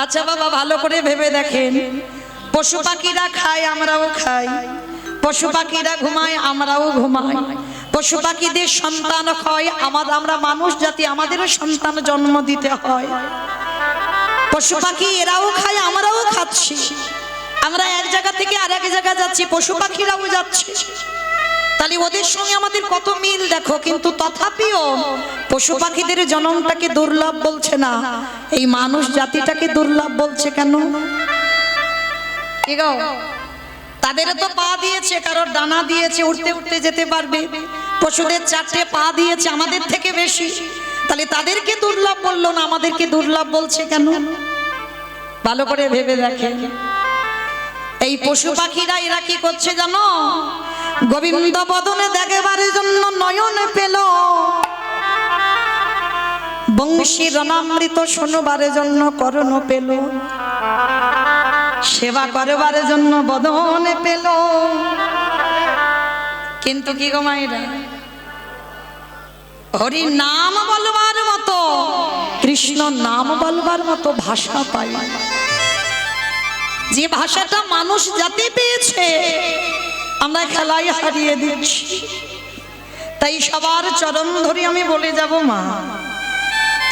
আচ্ছা বাবা, ভালো করে ভেবে দেখেন, পশু পাখিরা খায়, আমরাও খাই। পশু পাখিরা ঘুমায়, আমরাও ঘুমাই। পশু পাখিদের সন্তান হয়, আমরা মানুষ জাতি, আমাদেরও সন্তান জন্ম দিতে হয়। পশু পাখি এরাও খায়, আমরাও খাচ্ছি। আমরা এক জায়গা থেকে আরেক জায়গা যাচ্ছি, পশু পাখিরাও যাচ্ছে। তাহলে ওদের সঙ্গে আমাদের কত মিল দেখো। কিন্তু তথাপিও পশু পাখিদের জন্মটাকে দুর্লভ বলছে না, এই মানুষ জাতিটাকে দুর্লভ বলছে কেন? তাদের তো পা দিয়েছে, কারোর ডানা দিয়েছে, উঠতে উঠতে যেতে পারবে। পশুদের 4টে পা দিয়েছে, আমাদের থেকে বেশি। তাহলে তাদেরকে দুর্লভ বললো না, আমাদেরকে দুর্লভ বলছে কেন? ভালো করে ভেবে দেখেন। এই পশু পাখিরা এরা কি করছে জানো? গোবিন্দ বদনে দেখবার জন্য নয়ন পেল, বংশী রণামৃত শোনবার জন্য করণ পেল, সেবা করবার জন্য বদনে পেল। কিন্তু কি গো মায়েরা, হরি নাম বলবার মতো, কৃষ্ণ নাম বলবার মতো ভাষা পাই। যে ভাষাটা মানুষ জাতি পেয়েছে, আমরা খেলায় হারিয়ে দিচ্ছি। তাই সবার চরণ ধরে আমি বলে যাব, মা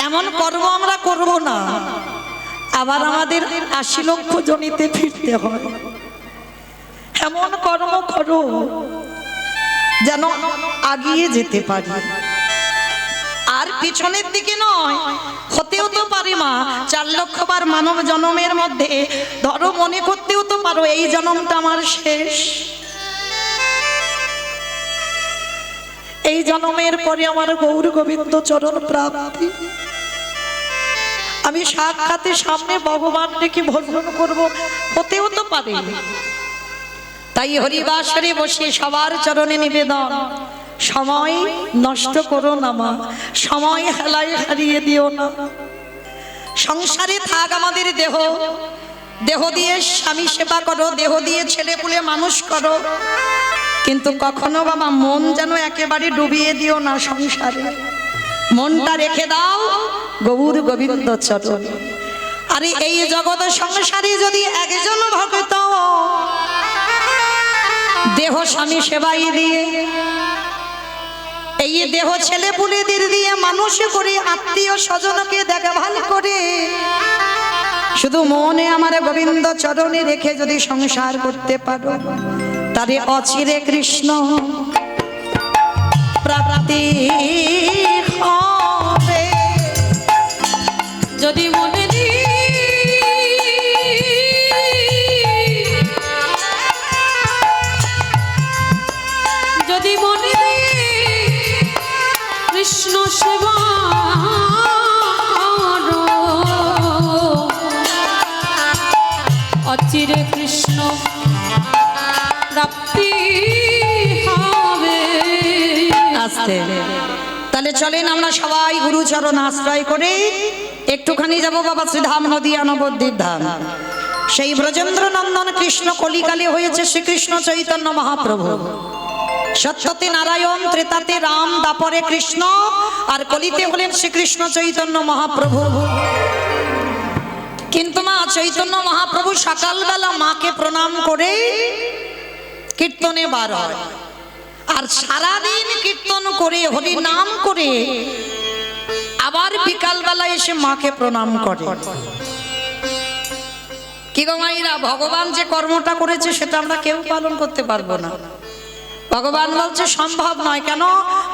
এমন কর্ম আমরা করব না, আবার আমাদের 80 লক্ষ জনিতে ফিরতে হয়। এমন কর্ম করো যেন আগিয়ে যেতে পারি, আর পিছনের দিকে নয়। হতেও তো পারে মা 4 লক্ষ বার মানব জন্মের মধ্যে, ধরো মনে করতেও তো পারো এই জন্মটা আমার শেষ, এই জন্মের পরে আমার গৌর গোবিন্দ চরণ প্রাপ্তি, আমি সাক্ষাতের সামনে ভগবান ডেকে ভজন করব, হতেও তো পারে। তাই হরিবাসরে বসে সবার চরণে নিবেদন, সময় নষ্ট করো না মা, সময় হেলায় হারিয়ে দিও না। সংসারে থাক আমাদের দেহ, দেহ দিয়ে স্বামী সেবা করো, দেহ দিয়ে ছেলে পুলে মানুষ করো, কিন্তু কখনো বাবা মন যেন একেবারে ডুবিয়ে দিও না সংসারে। মনটা রেখে দাও গৌর গোবিন্দ চরণে। আরে এই জগৎ সংসারে যদি একজন ভক্ত দেহ স্বামী সেবাই দিয়ে, এই দেহ ছেলে পুলেদের দিয়ে মানুষ করে, আত্মীয় স্বজনকে দেখভাল করে, শুধু মনে আমার গোবিন্দ চরণে রেখে যদি সংসার করতে পারো, তারে অচিরে কৃষ্ণ প্রাপ্তি হবে। যদি মনে কৃষ্ণ সেবা অচিরে কৃষ্ণ প্রাপ্তি হবে। আস্তে তাহলে চলেন আমরা সবাই গুরুচরণ আশ্রয় করে একটুখানি যাব বাবা শ্রীধাম নদিয়া নবদ্বীপ ধাম। সেই ব্রজেন্দ্র নন্দন কৃষ্ণ কলিকালে হয়েছে শ্রীকৃষ্ণ চৈতন্য মহাপ্রভু। সত্যতে নারায়ণ, ত্রেতাতে রাম, দাপরে কৃষ্ণ, আর কলিতে হলেন শ্রীকৃষ্ণ চৈতন্য মহাপ্রভু। কিন্তু মা চৈতন্য মহাপ্রভু সকালবেলা মাকে প্রণাম করে কীর্তনে বার হয়, আর সারাদিন কীর্তন করে হরি নাম করে আবার বিকালবেলা এসে মাকে প্রণাম করে। কি গো মাইরা, ভগবান যে কর্মটা করেছে সেটা আমরা কেউ পালন করতে পারবো না। ভগবান বলছে সম্ভব নয়। কেন?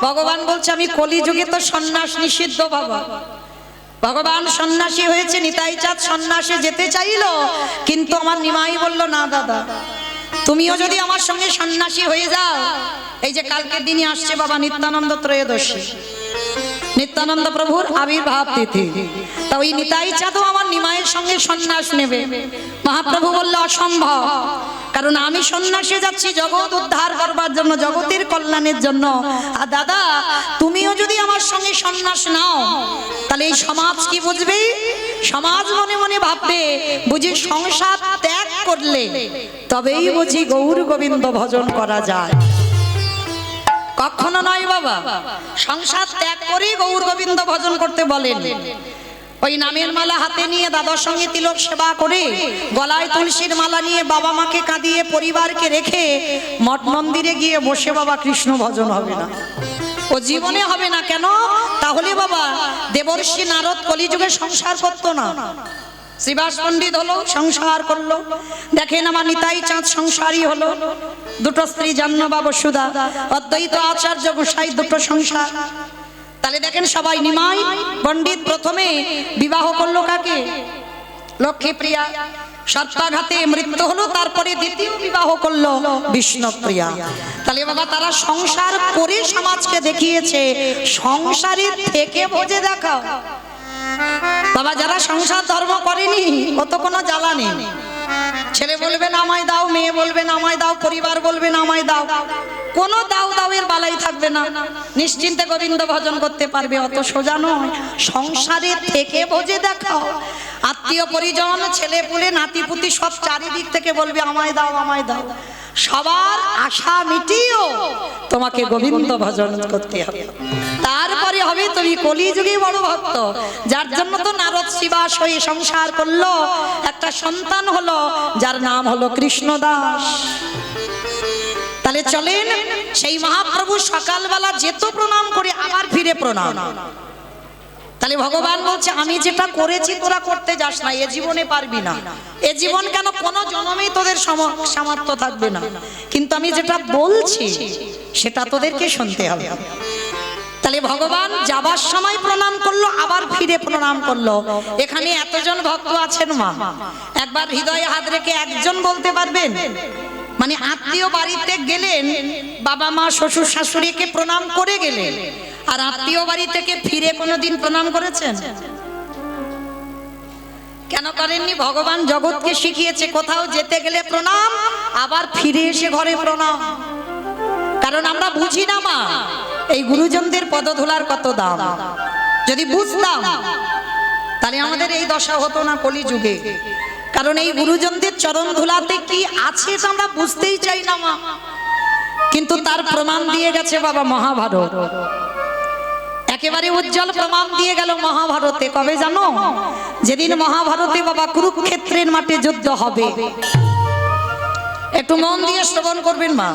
ভগবান বলছে আমি কলিযুগে তো সন্ন্যাস নিষিদ্ধ বাবা। ভগবান সন্ন্যাসী হয়েছে, নিতাই চাঁদ সন্ন্যাসে যেতে চাইলো, কিন্তু আমার নিমাই বলল না দাদা, তুমিও যদি আমার সঙ্গে সন্ন্যাসী হয়ে যাও, এই যে কালকের দিনই আসছে বাবা নিত্যানন্দ ত্রয়োদশী, নিত্যানন্দ প্রভুর আবির্ভাব তিথি, তা ওই নিতাই চাঁদও আমার নিমাইয়ের সঙ্গে সন্ন্যাস নেবে। মহাপ্রভু বলল অসম্ভব, কারণ আমি সন্ন্যাসে যাচ্ছি জগৎ উদ্ধার করবার জন্য, জগতের কল্যাণের জন্য। আর দাদা তুমিও যদি আমার সঙ্গে সন্ন্যাস নাও, তাহলে এই সমাজ কি বুঝবে? সমাজ মনে মনে ভাববে বুঝি সংসার ত্যাগ করলে তবেই বুঝি গৌর গোবিন্দ ভজন করা যায়। কখনো নয় বাবা, সংসার ত্যাগ করে গৌর গোবিন্দ ভজন করতে বলেন। ওই নামের মালা হাতে নিয়ে দাদার সঙ্গে তিলক সেবা করে গলায় তুলসীর মালা নিয়ে বাবা মাকে কাঁদিয়ে পরিবারকে রেখে মঠ মন্দিরে গিয়ে বসে বাবা কৃষ্ণ ভজন হবে না, ও জীবনে হবে না। কেন? তাহলে বাবা দেবর্ষি নারদ কলিযুগে সংসার করতো না। শ্রীবাস পণ্ডিত হলো, সংসার করলো। দেখেন আমার নিতাই চাঁদ সংসারই হলো, দুটো স্ত্রী জাহ্নবা বসুধা, অদ্বৈত আচার্য গোসাই দুটো সংসার। তাহলে দেখেন সবাই নিমাই পণ্ডিত প্রথমে বিবাহ করলো কাকে? লক্ষ্মীপ্রিয়া। সর্পাঘাতে মৃত্যু হলো, তারপরে দ্বিতীয় বিবাহ করলো বিষ্ণুপ্রিয়া। তাহলে বাবা তারা সংসার করে সমাজকে দেখিয়েছে সংসারের থেকে ভোজে দেখাও। বাবা যারা সংসার ধর্ম করেনি ও তো কোনো জ্বালা নেই। ছেলে বলবেন আমায় দাও, মেয়ে বলবেন আমায় দাও, পরিবার বলবেন আমায় দাও, কোনো দাও দাওয়ের বালাই থাকবে না, নিশ্চিন্তে গোবিন্দ ভজন করতে পারবে। অত সোজা নয়, সংসারে থেকে ভোজে দেখাও। আত্মীয় পরিজন, ছেলে পুলে, নাতিপুতি সব চারিদিক থেকে বলবে আমায় দাও আমায় দাও। সবার আশা মিটিয়েও তোমাকে গোবিন্দ ভজন করতে হবে, তারপরে হবে তুমি কলিযুগে বড় ভক্ত। যার জন্য তো নারদ শিবাস হয়ে সংসার করলো, একটা সন্তান হলো যার নাম হলো কৃষ্ণদাস। তাহলে চলেন সেই মহাপ্রভু সকালবেলা যেত প্রণাম করে আবার ফিরে প্রণাম। তাহলে ভগবান বলছে আমি যেটা করেছি তোরা করতে যাস না, এ জীবনে পারবি না। এ জীবন কেন, কোন জন্মেই তোদের সামর্থ্য থাকবে না, কিন্তু আমি যেটা বলছি সেটা তোদেরকে শুনতে হবে। তাহলে ভগবান যাবার সময় প্রণাম করলো, আবার ফিরে প্রণাম করলো। এখানে এতজন ভক্ত আছেন মা, একবার হৃদয়ে হাত রেখে একজন বলতে পারবেন? মানে আত্মীয় বাড়িতে গেলেন, বাবা মা শ্বশুর শাশুড়িকে প্রণাম করে গেলেন, আর আত্মীয় বাড়ি থেকে ফিরে কোনোদিন প্রণাম করেছেন? কেন করেননি? ভগবান জগৎকে শিখিয়েছে কোথাও যেতে গেলে প্রণাম, আবার ফিরে এসে ঘরে প্রণাম। কারণ আমরা বুঝি না মা এই গুরুজনদের পদধূলার কত দাম। যদি বুঝতাম তাহলে আমাদের এই দশা হতো না কলিযুগে। কারণ এই গুরুজনদের চরণ ধুলাতে কি আছে আমরা বুঝতেই চাই না মা, কিন্তু তার প্রমাণ দিয়ে গেছে বাবা মহাভারত। একেবারে উজ্জ্বল প্রমাণ দিয়ে গেল মহাভারতে। কবে জানো? যেদিন মহাভারতে বাবা কুরুক্ষেত্রের মাঠে যুদ্ধ হবে। একটু মন দিয়ে শ্রবণ করবেন মা।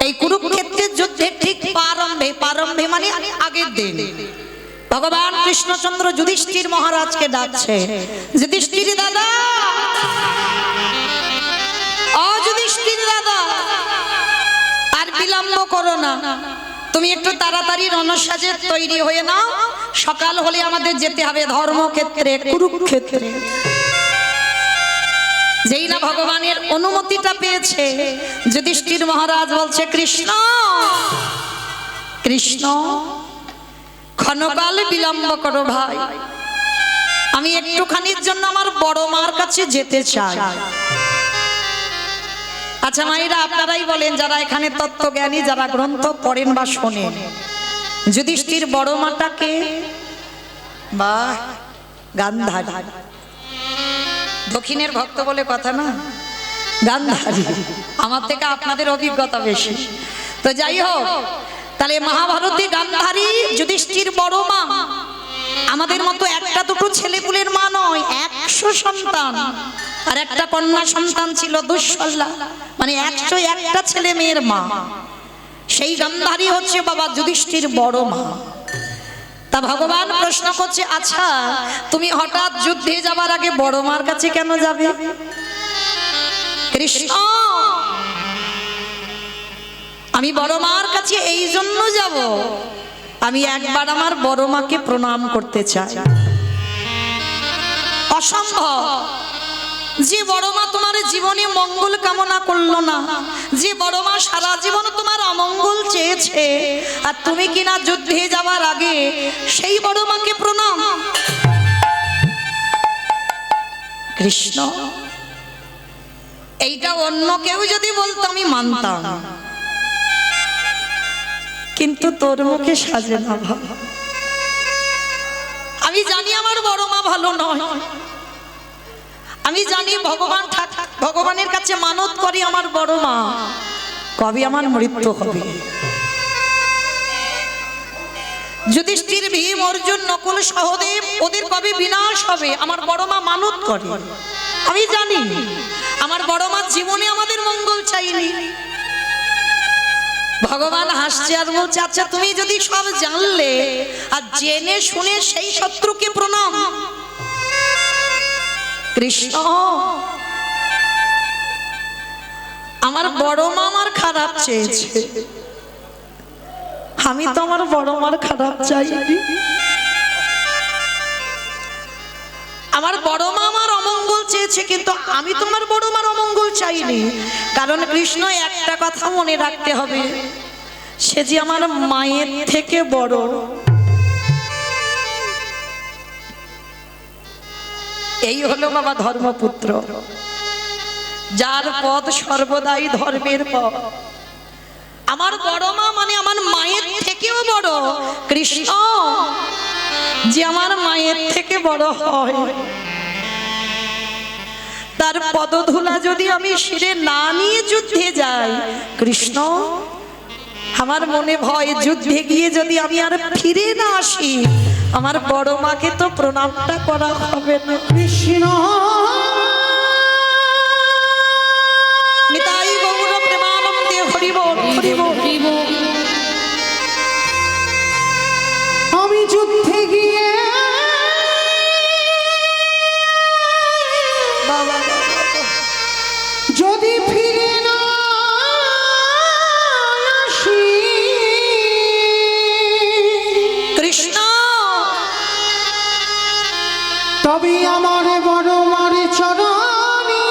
এই কুরুক্ষেত্রের যুদ্ধের ঠিক প্রারম্ভে মানে আগের দিন ভগবান কৃষ্ণচন্দ্র যুধিষ্ঠির মহারাজকে ডাকছে, যুধিষ্ঠির দাদা, যুধিষ্ঠির দাদা, আর বিলম্ব করো না, তুমি একটু তাড়াতাড়ি রণসাজে তৈরি হয়ে নাও, সকাল হলে আমাদের যেতে হবে ধর্মক্ষেত্রে কুরুক্ষেত্রে। যেই না ভগবানের অনুমতিটা পেয়েছে, যুধিষ্ঠির মহারাজ বলছে কৃষ্ণ কৃষ্ণ ক্ষণকাল বিলম্ব করো ভাই, আমি একটুখানির জন্য আমার বড় মার কাছে যেতে চাই। আচ্ছা মায়েরা আপনারাই বলেন, যারা এখানে তত্ত্বজ্ঞানী, যারা গ্রন্থ পড়েন বা শোনেন, যুধিষ্ঠির বড় মাটাকে বা গান্ধারী, দক্ষিণের ভক্ত বলে কথা না, গান্ধারী। আমার থেকে আপনাদের অভিজ্ঞতা বেশি, তো যাই হোক। তাহলে মহাভারতে গান্ধারী যুধিষ্ঠির বড় মা। আমাদের মতো একটা দুটো ছেলেপুলের মা নয়, 100 সন্তান, আর একটা কন্যা সন্তান ছিল দুঃশলা, মানে 101টা ছেলে মেয়ের মা। সেই গান্ধারী হচ্ছে বাবা যুধিষ্ঠির বড় মা। তা ভগবান প্রশ্ন করছে, আচ্ছা তুমি হঠাৎ যুদ্ধে যাবার আগে বড় মার কাছে কেন যাবে? কৃষ্ণ, আমি বড় মার কাছে এই জন্য যাব, আমি একবার আমার বড় মাকে প্রণাম করতে চাই। অসম্ভব। যে বড় মা তোমার জীবনে মঙ্গল কামনা করলো না, যে বড় মা সারা জীবন তোমার অমঙ্গল চেয়েছে, আর তুমি কিনা যুদ্ধে যাওয়ার আগে সেই বড় মাকে প্রণাম। কৃষ্ণ, এইটা অন্য কেউ যদি বলতো আমি মানতাম, কিন্তু তোর মুখে সাজে না ভালো। আমি জানি আমার বড় মা ভালো নয়, আমি জানি ভগবানের কাছে মানত করি আমার বড় মা কবে আমার মৃত্যু হবে। যুধিষ্ঠির, ভীম, অর্জুন, নকুল, সহদেব ওদের কবে বিনাশ হবে আমার বড় মা মানত করে। আমি জানি আমার বড় মা জীবনে আমাদের মঙ্গল চাইনি। ভগবান হাসছে আর বলছে, আচ্ছা তুমি যদি সব জানলে আর জেনে শুনে সেই শত্রুকে প্রণাম। কৃষ্ণ, আমার বড় মা আমার খারাপ চেয়েছে, আমি তো আমার বড় মার খারাপ চাইনি। আমার বড় মা আমার অমঙ্গল চেয়েছে, কিন্তু আমি তোমার বড় মার অমঙ্গল চাইনি। কারণ কৃষ্ণ একটা কথা মনে রাখতে হবে, সে যে আমার মায়ের থেকে বড়। এই হলো বাবা ধর্মপুত্র, যার পথ সর্বদাই ধর্মের পথ। আমার বড় মা মানে আমার মায়ের থেকেও বড়। কৃষ্ণ যে আমার মায়ের থেকে বড় হয়, তার পদধূলা যদি আমি শিরে না নিয়ে যুদ্ধে যাই, কৃষ্ণ আমার মনে ভয় যুদ্ধে গিয়ে যদি আমি আর ফিরে না আসি, আমার বড় মাকে তো প্রণামটা করা হবে না। কৃষ্ণ নিতাই গৌর প্রেমানন্দে হরি বল, হরি বল, হরি বল। আমি যুদ্ধে গিয়ে যদি ফিরে না আসি, কৃষ্ণ তবে আমার বড় মার চরণে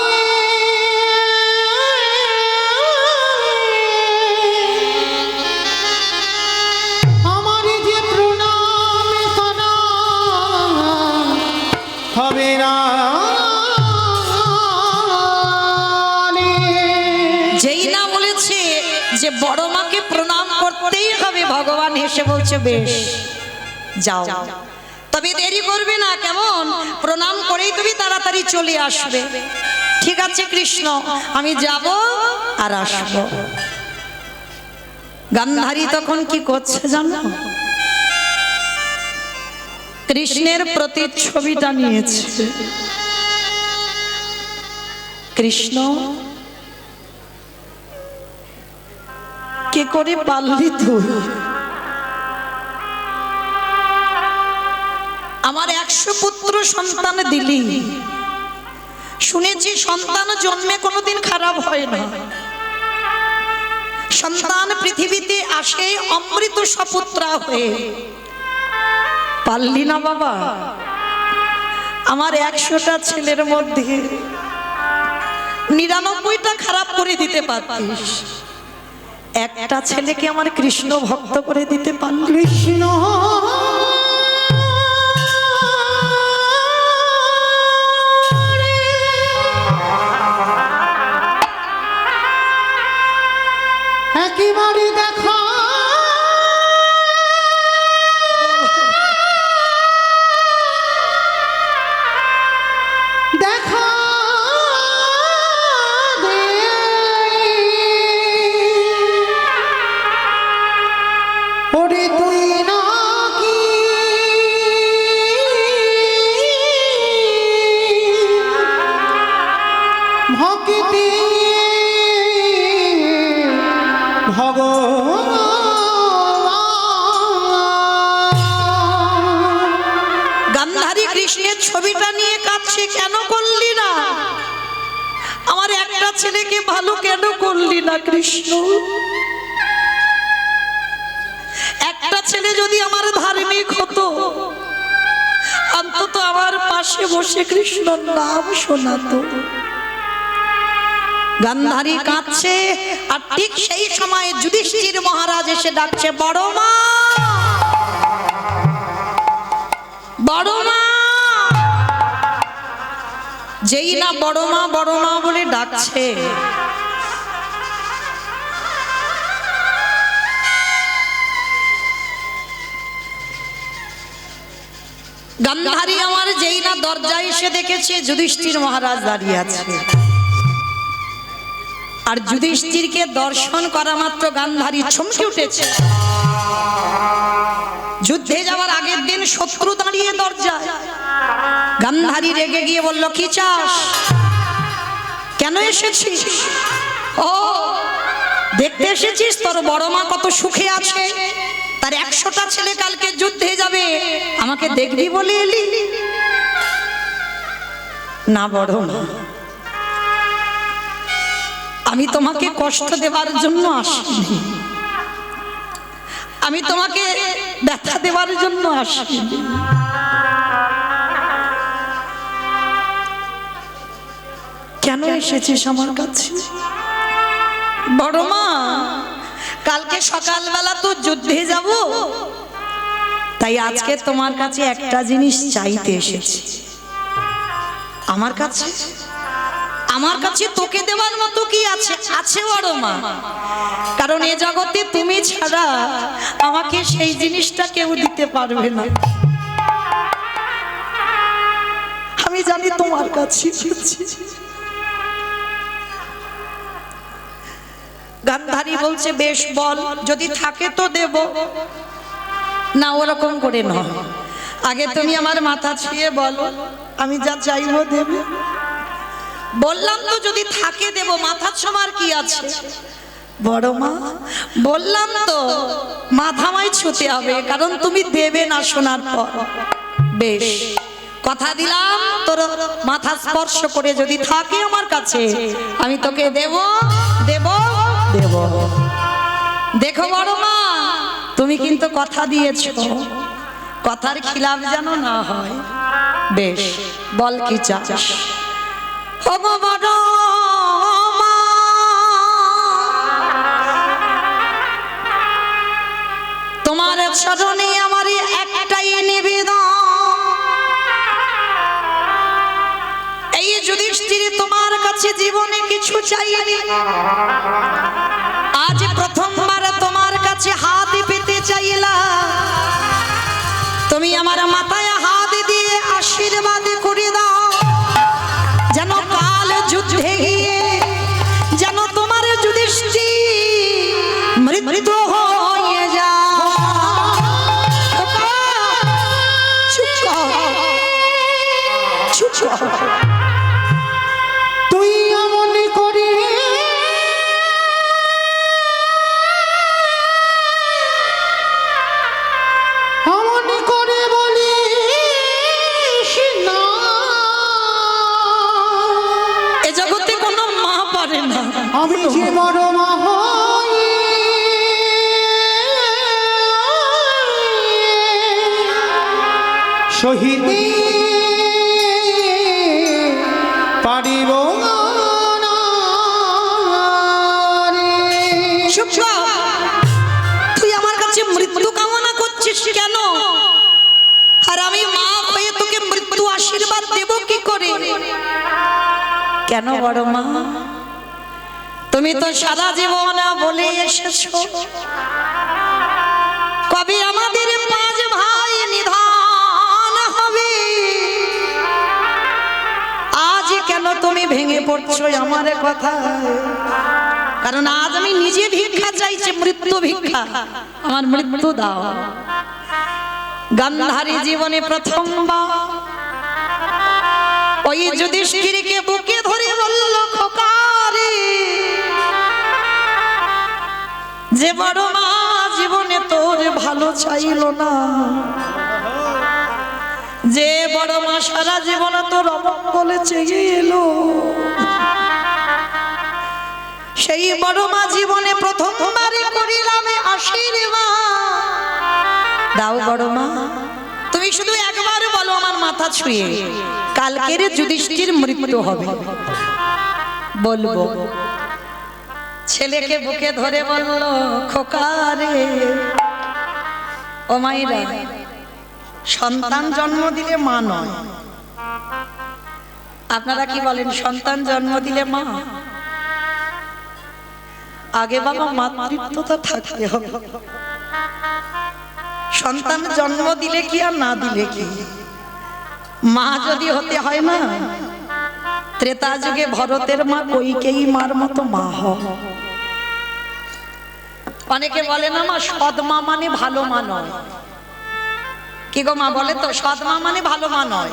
আমার যে প্রণাম করা হবে না। যেই না বলেছে যে বড় মাকে প্রণাম করতেই হবে, ভগবান হেসে বলছে বেশ যাও, তবে দেরি করবে না। কেমন প্রণাম করেই তুমি তাড়াতাড়ি চলে আসবে। ঠিক আছে কৃষ্ণ, আমি যাব আর আসব। গান্ধারী তখন কি করছে জানো? কৃষ্ণের প্রতিচ্ছবিটা নিয়েছে। কৃষ্ণ কে করে পারলি তুই? আমার 100 পুত্র সন্তান দিলি, শুনেছি সন্তান জন্মে কোনোদিন খারাপ হয় না। সন্তান পৃথিবীতে আসে অমৃত সপুত্রা হয়ে। পারলি না বাবা? আমার 100টা ছেলের মধ্যে 99টা খারাপ করে দিতে পারতিস, একটা ছেলেকে আমার কৃষ্ণ ভক্ত করে দিতে পারলি। কৃষ্ণ একেবারে দেখা দেখা দে, ওরে তুই নাকি ভক্তি গান্ধারী কৃষ্ণের ছবিটা নিয়ে কাঁদছে, কেন করলি না? আমার একটা ছেলেকে ভালো কেন করলি না কৃষ্ণ? একটা ছেলে যদি আমার ধার্মিক হতো, অন্তত আমার পাশে বসে কৃষ্ণর নাম শোনাতো। গান্ধারী কাঁদছে, আর ঠিক সেই সময় যুধিষ্ঠির মহারাজ এসে ডাকছে, বড় মা, বড় মা। যেই না বড় মা বড় মা বলে ডাকছে, গান্ধারী আমার যেই না দরজায় এসে দেখেছে যুধিষ্ঠির মহারাজ দাঁড়িয়ে আছে। আর যুধিষ্ঠিরকে দর্শন করা মাত্র গান্ধারী চমকে উঠেছে। যুদ্ধে যাওয়ার আগের দিন শত্রু দাঁড়িয়ে দরজায়। গান্ধারী রেগে গিয়ে বলল, কি চাস, কেন এসেছিস? ও দেখতে এসেছিস তোর বড় মা কত সুখে আছে, তার 100টা ছেলে কালকে যুদ্ধে যাবে, আমাকে দেখবি বলে এলি? না বড় মা, আমি তোমাকে কষ্ট দেওয়ার জন্য আসিনি, আমি তোমাকে ব্যথা দেওয়ার জন্য আসিনি। কেন এসেছিস আমার কাছে? বড় মা, কালকে সকালবেলা তো যুদ্ধে যাব, তাই আজকে তোমার কাছে একটা জিনিস চাইতে এসেছি। আমার কাছে? আমার কাছে তোকে দেওয়ার মতো কি আছে? আছে বড় মা, কারণ এ জগতে তুমি ছাড়া আমাকে সেই জিনিসটা কেউ দিতে পারবে না। আমি জানি তোমার কাছে। গান্ধারী বলছে, বেশ বল, যদি থাকে তো দেব। না, ওরকম করে নয়, আগে তুমি আমার মাথা ছুঁয়ে বলো, আমি যা চাইবো দেবে। বললাম তো যদি থাকে দেব, মাথা ছোঁয়ার কি আছে? বড় মা, বললাম তো মাথা আমায় ছুঁতে হবে, কারণ তুমি দেবে না শোনার পর। বেশ, কথা দিলাম, তোর মাথা স্পর্শ করে যদি থাকে আমার কাছে, আমি তোকে দেব দেব দেব। দেখো বড় মা, তুমি কিন্তু কথা দিয়েছো, কথার খিলাফ যেন না হয়। বেশ, বল কি চাস? ও বড় মা, তোমার চরণে আমার একটাই নিবেদন, এই যুধিষ্ঠির তোমার কাছে জীবনে কিছু চাইনি, আজ প্রথমবার তোমার কাছে হাত পেতে চাইলাম, তুমি আমার মাথায় হাত দিয়ে আশীর্বাদ করে দাও, যেন কাল যুদ্ধে গিয়ে যেন তোমার যুধিষ্ঠির মৃত্যু হয়ে যায়। তুই এমন করে বলিস না, এ জগতে কোনো মা পারে না। আমি যে বড় মা হই, শহীদ পারিব না রে। চুপ কর। তুই আমার কাছে মৃত্যু কামনা করছিস কেন? আর আমি মা হয়ে তোকে মৃত্যু আশীর্বাদ দেব কি করে? কেন বড় মা? তুমি তো সারা জীবন বলে এসেছো, কবে আমাদের 5 ভাই নিধন হবে। আজ কেন তুমি ভেঙে পড়ছো আমার কথা? কারণ আজ আমি নিজে ভিক্ষা চাইছি, মৃত্যু ভিক্ষা, আমার মৃত্যু দাও। গান্ধারী জীবনে প্রথমবার ওই যুধিষ্ঠিরকে বুকে ধরে বলল, খোকারে, যে বড় মা জীবনে তোর ভালো চাইল না, যে বড় মা সারা জীবন তোর অমঙ্গলে চেয়ে এলো, সেই বড় মা জীবনে প্রথমবারে করিলাম আশীর্বাদ দাও। বড় মা, তুমি শুধু একবার বলো আমার মাথা ছুঁয়ে, কালকের যুধিষ্ঠির মৃত্যু হবে। বলবো। ছেলেকে বুকে ধরে বলল, খোকারে, ও মাইরা, সন্তান জন্ম দিলে মা নয়। আপনারা কি বলেন, সন্তান জন্ম দিলে মা? আগে বাবা মাতৃত্বটা থাকতে হবে। সন্তান জন্ম দিলে কি আর না দিলে কি, মা যদি হতে হয় না, ত্রেতা যুগে ভরতের মা কইকেয়ী মার মতো মা হয়। অনেকে বলে না মা সৎ মা মানে ভালো মা নয়, কি গো মা বলে তো সৎ মা মানে ভালো মা নয়,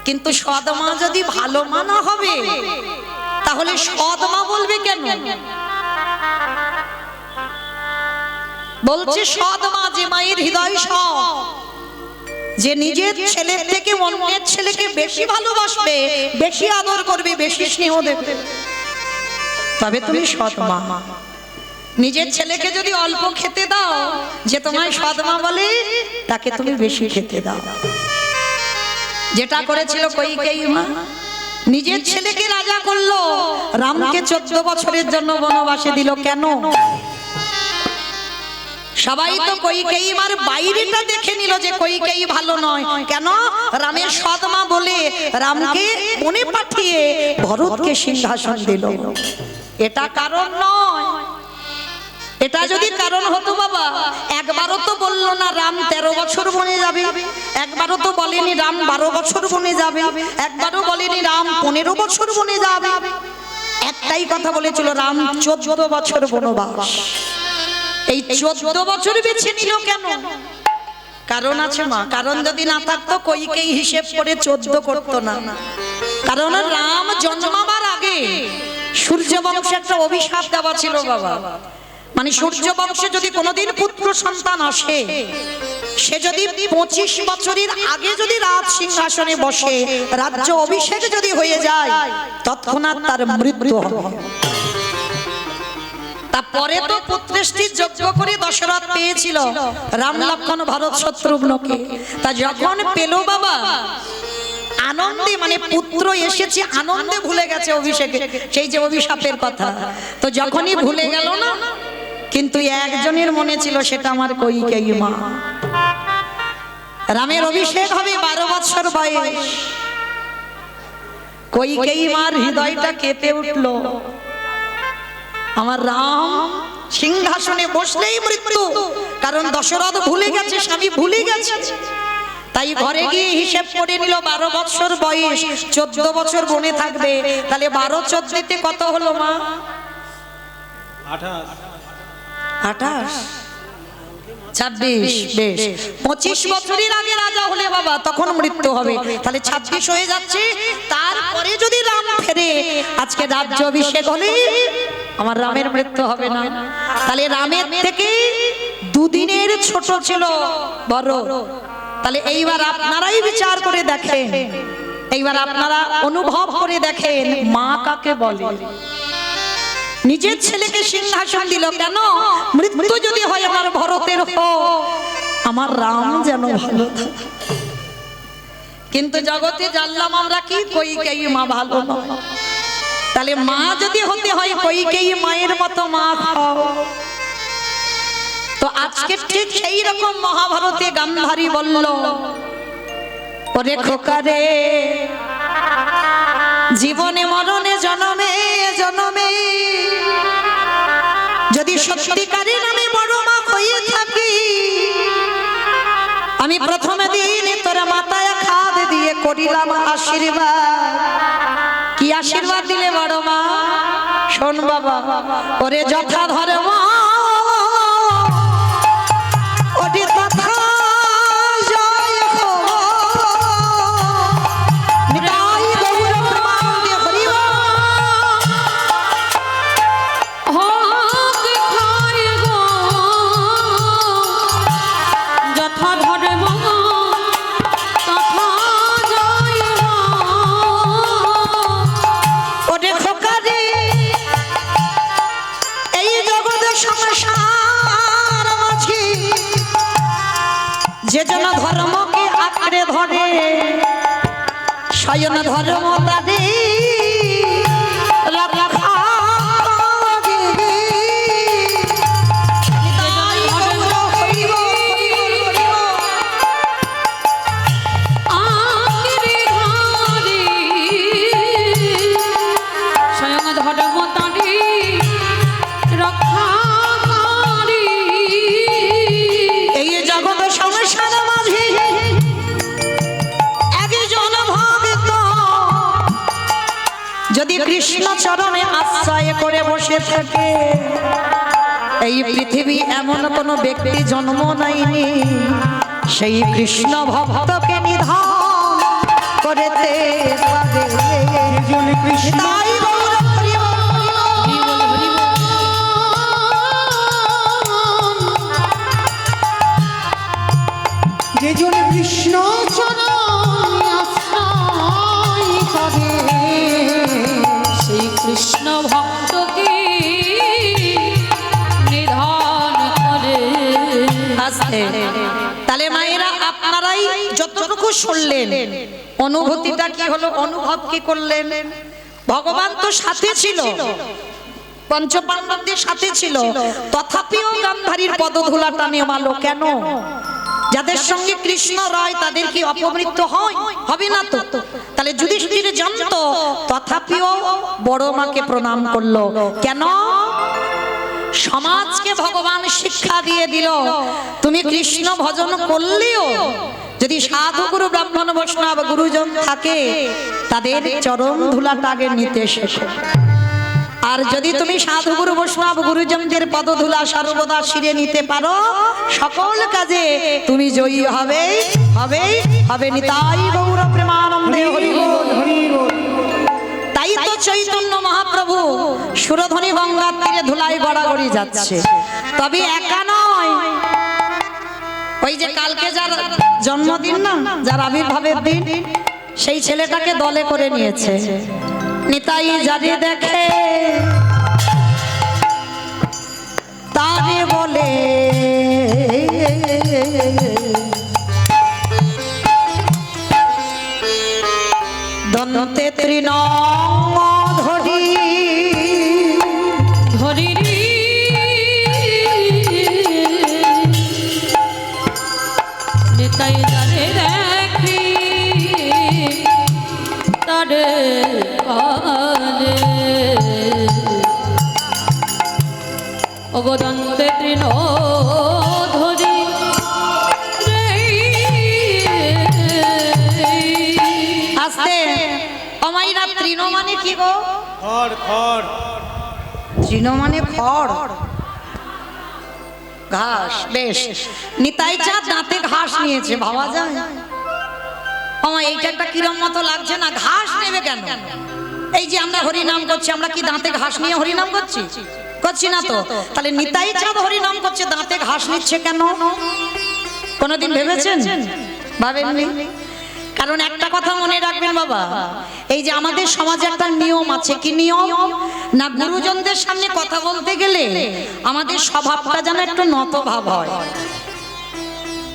কিন্তু সৎ মা যদি ভালো মা না হবে তাহলে সৎ মা বলবে কেন? বলছে সৎ মা যে মায়ের হৃদয় সৎ, যে নিজের ছেলের থেকে অন্যের ছেলেকে বেশি ভালোবাসবে, বেশি আদর করবে, বেশি স্নেহ দেবে, তবে তুমি সৎ মা। নিজের ছেলেকে যদি অল্প খেতে দাও, যে তোমায় সৎ মা বলে, তাকে তুমি বেশি খেতে দাও। যেটা করেছিল কইকেয়ী মা, নিজের ছেলেকে রাজা করলো, রামকে 14 বছরের জন্য বনবাসে দিল। কেন? সবাই তো কইকেয়ী মার বাইরেটা দেখে নিল যে কইকেয়ী ভালো নয়, কেন? রামের সৎ মা বলে রামকে বনে পাঠিয়ে ভরতকে সিংহাসন দিল। এটা কারণ নয়। এটা যদি কারণ হতো বাবা, একবারও তো বললো না রাম 13 বছর বনে যাবে, একবারও তো বলেনি রাম 12 বছর বনে যাবে, একবারও বলেনি রাম 15 বছর বনে যাবে। একটাই কথা বলেছিল, রাম 14 বছর বনবাস। এই 14 বছর বেছে নিল কেন? কারণ আছে মা। কারণ যদি না থাকতো কইকেই হিসেব করে 14 করতো না। কারণ রাম জন্মাবার আগে সূর্য বংশে একটা অভিশাপ দেওয়া ছিল বাবা। মানে সূর্য বংশে যদি কোনোদিন পুত্র সন্তান আসে, সে যদি 25 বছরের আগে যদি রাজ সিংহাসনে বসে, রাজ্য অভিষেক যদি হয়ে যায়, তৎক্ষণাৎ তার মৃত্যু হবে। তারপরে তো পুত্রেষ্টির যজ্ঞ করে দশরথ পেয়েছিল রাম লক্ষ্মণ ভরত শত্রুঘ্নকে। তা যখন পেল বাবা, আনন্দে, মানে পুত্র এসেছে আনন্দে ভুলে গেছে অভিষেকে, সেই যে অভিশাপের কথা। তো যখনই ভুলে গেল না, কিন্তু একজনের মনে ছিল, সেটা আমার কইকেয়ী মা। রামের অভিষেক হবে 12 বছর বয়স। কইকেয়ী মার হৃদয়টা কেঁপে উঠলো, আমার রাম সিংহাসনে বসলেই মৃত্যু। কারণ দশরথ ভুলে গেছে, স্বামী ভুলে গেছে। তাই ঘরে গিয়ে হিসেব করে নিল 12 বছর বয়স, 14 বছর বনে থাকবে। তাহলে 12 14 কত হলো মা? 28 26। বেশ, 25 বছরের আগে রাজা হলে বাবা তখন মৃত্যু হবে। তাহলে 26 হয়ে যাচ্ছে। তারপরে যদি রাম ফেরে, আজকে রাজ্য অভিষেক হলে আমার রামের মৃত্যু হবে না। তাহলে রামের থেকে 2 দিনের ছোট ছিল বড়। তাহলে এইবার আপনারাই বিচার করে দেখেন, এইবার আপনারা অনুভব করে দেখেন, মা কাকে বলে? নিজের ছেলেকে সিংহাসন দিল কেন? মৃত্যু যদি হয় আমার ভরতের, আমার রাম যেন ভালো থাকে। কিন্তু জগতে জানলাম আমরা কি কইকেয়ী মা ভালো নয়। তাহলে মা যদি হতে হয় কইকেয়ী মায়ের মতো মা খাও। তো আজকে ঠিক সেই রকম মহাভারতে গান্ধারী বলল, ওরে খোকারে, জীবনে মরণে জনমে জনমে যদি সত্যিকারের আমি বড় মা হয়ে থাকি, আমি প্রথমে দিন তোর মাথায় খাদ দিয়ে করিলাম আশীর্বাদ। কি আশীর্বাদ দিলে বড় মা? শোন বাবা, ওরে যথা ধর্ম ওটি তথা জয় হো। নিতাই গৌর প্রেমানন্দে হরি বল। হোক খায় গো যথা ধর্ম তথা জয় হো। ওরে খোকারে, এই জগৎ সংসার মাঝে যে জন ধর্মকে আঁকড়ে ধরে, স্বয়ং ধর্ম তারে রক্ষা করে। নিতাই গৌর হরি বল, হরি বল, হরি বল। আঁকড়ে ধরে স্বয়ং ধর্ম তারে রক্ষা করে। এই জগৎ সংসার মাঝে একজন ভক্ত যদি কৃষ্ণ চরণে আশ্রয় করে বসে থাকে, এই পৃথিবী এমন কোন ব্যক্তি জন্ম নেয়নি সেই কৃষ্ণ ভক্তকে নিধন করেতে পারে। যেজন কৃষ্ণ তাই গৌর হরি বল, হরি বল। হরি বল, হরি বল। যেজন কৃষ্ণ চরণ আশ্রয় করে সেই কৃষ্ণ ভক্তকে নিধন করে। আস্তে। তাহলে মায়েরা আপনারাই যতটুকু শুনলেন অনুভূতিটা কি হলো, অনুভব কি করলেন? ভগবান তো সাথে ছিল, পঞ্চপাণ্ডবদের সাথে ছিল, তথাপিও গান্ধারীর পদধূলা টানে মালো কেন? যাদের সঙ্গে কৃষ্ণ রয় তাদের কি অপমৃত্যু হয়? হবে না তো। তাহলে যুধিষ্ঠির জানতো, তথাপিও বড় মাকে প্রণাম করলো কেন? সমাজকে ভগবান শিক্ষা দিয়ে দিল, তুমি কৃষ্ণ ভজন করলেও যদি সাধু গুরু ব্রাহ্মণ বৈষ্ণব গুরুজন থাকে তাদের চরণ ধুলাটা আগে নিতে শেখো। আর যদি তুমি সাধু গুরু বৈষ্ণব গুরুজনদের পদধূলা সর্বদা শিরে নিতে পারো, সকল কাজে তুমি জয়ী হবে হবে হবে। নিতাই গৌর প্রেমানন্দে হরি বল, হরি বল। তাই তো চৈতন্য মহাপ্রভু সুরধ্বনি গঙ্গার তীরে ধুলাই গড়াগড়ি যাচ্ছে। তবে একা নয়, ওই যে কালকে যার জন্মদিন না, যার আবির্ভাবের দিন, সেই ছেলেটাকে দলে করে নিয়েছে। নিতাই যারে দেখে তারে বলে দন্তে তৃণ ধরি হরি নিতাই যারে দেখি তারে কালে অবদন্তে তৃণ ধরি আস্তে। অমাইরা তৃণ মানে কি গো? খড় খড় তৃণ মানে খড়, ঘাস। বেশ, নিতাই চাঁদ দাঁতে ঘাস নিয়েছে, ভাবা যায়? আমার এইটা একটা কিরম মতো লাগছে না? ঘাস নেবে কেন? এই যে আমরা হরিনাম করছি, আমরা কি দাঁতে ঘাস নিয়ে হরিনাম করছি? করছি না তো। তাহলে নিতাই চাঁদ হরিনাম করছে, দাঁতে ঘাস নিচ্ছে কেন? কোনোদিন ভেবেছেন? ভাবেননি? কারণ একটা কথা মনে রাখবেন বাবা, এই যে আমাদের সমাজে একটা নিয়ম আছে। কি নিয়ম? না, গুরুজনদের সামনে কথা বলতে গেলে আমাদের স্বভাবটা যেন একটু নত ভাব হয়।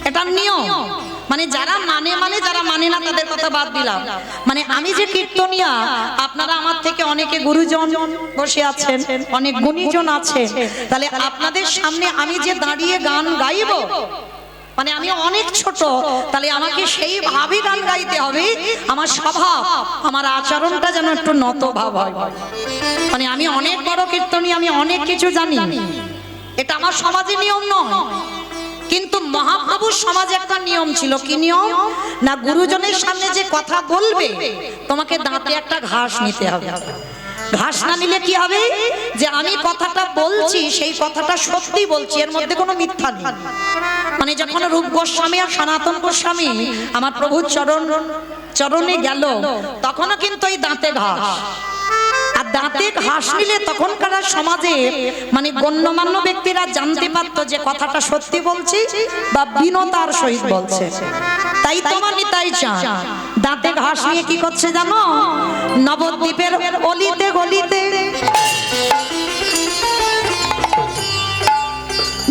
এটা নিয়ম। মানে যারা মানে যারা মানে না তাদের কথা বাদ দিলাম। মানে আমি যে কীর্তনিয়া, আপনারা আমার থেকে অনেকে গুরুজন বসে আছেন, অনেক গুণীজন আছে, তাহলে আপনাদের সামনে আমি যে দাঁড়িয়ে গান গাইবো, মানে আমি অনেক ছোট, তাহলে আমাকে সেইভাবে গান গাইতে হবে। আমার স্বভাব, আমার আচরণটা যেন একটু নত ভাব হয়। মানে আমি অনেক বড় কীর্তনী, আমি অনেক কিছু জানি, এটা আমার সমাজে নিয়ম নয়। কিন্তু মহাপ্রভুর সমাজে একটা নিয়ম ছিল। কি নিয়ম? না, গুরুজনের সামনে যে কথা বলবে তোমাকে দাঁতে একটা ঘাস নিতে হবে। ঘাস না নিলে কি হবে? যে আমি কথাটা বলছি সেই কথাটা সত্যি বলছি, এর মধ্যে কোনো মিথ্যা নেই। মানে যখন রূপ গোস্বামী আর সনাতন গোস্বামী আমার প্রভুর চরণে গেল, তখনও কিন্তু এই দাঁতে ঘাস। আর দাঁতে ঘাস নিলে তখনকার সমাজে মানে গণ্যমান্য ব্যক্তিরা জানতে পারতো যে কথাটা সত্যি বলছি বা বিনতার সহিত বলছে। তাই তোমার নিতাই চাঁদ দাঁতে ঘাস নিয়ে কি করছে জানো? নবদ্বীপের অলিতে গলিতে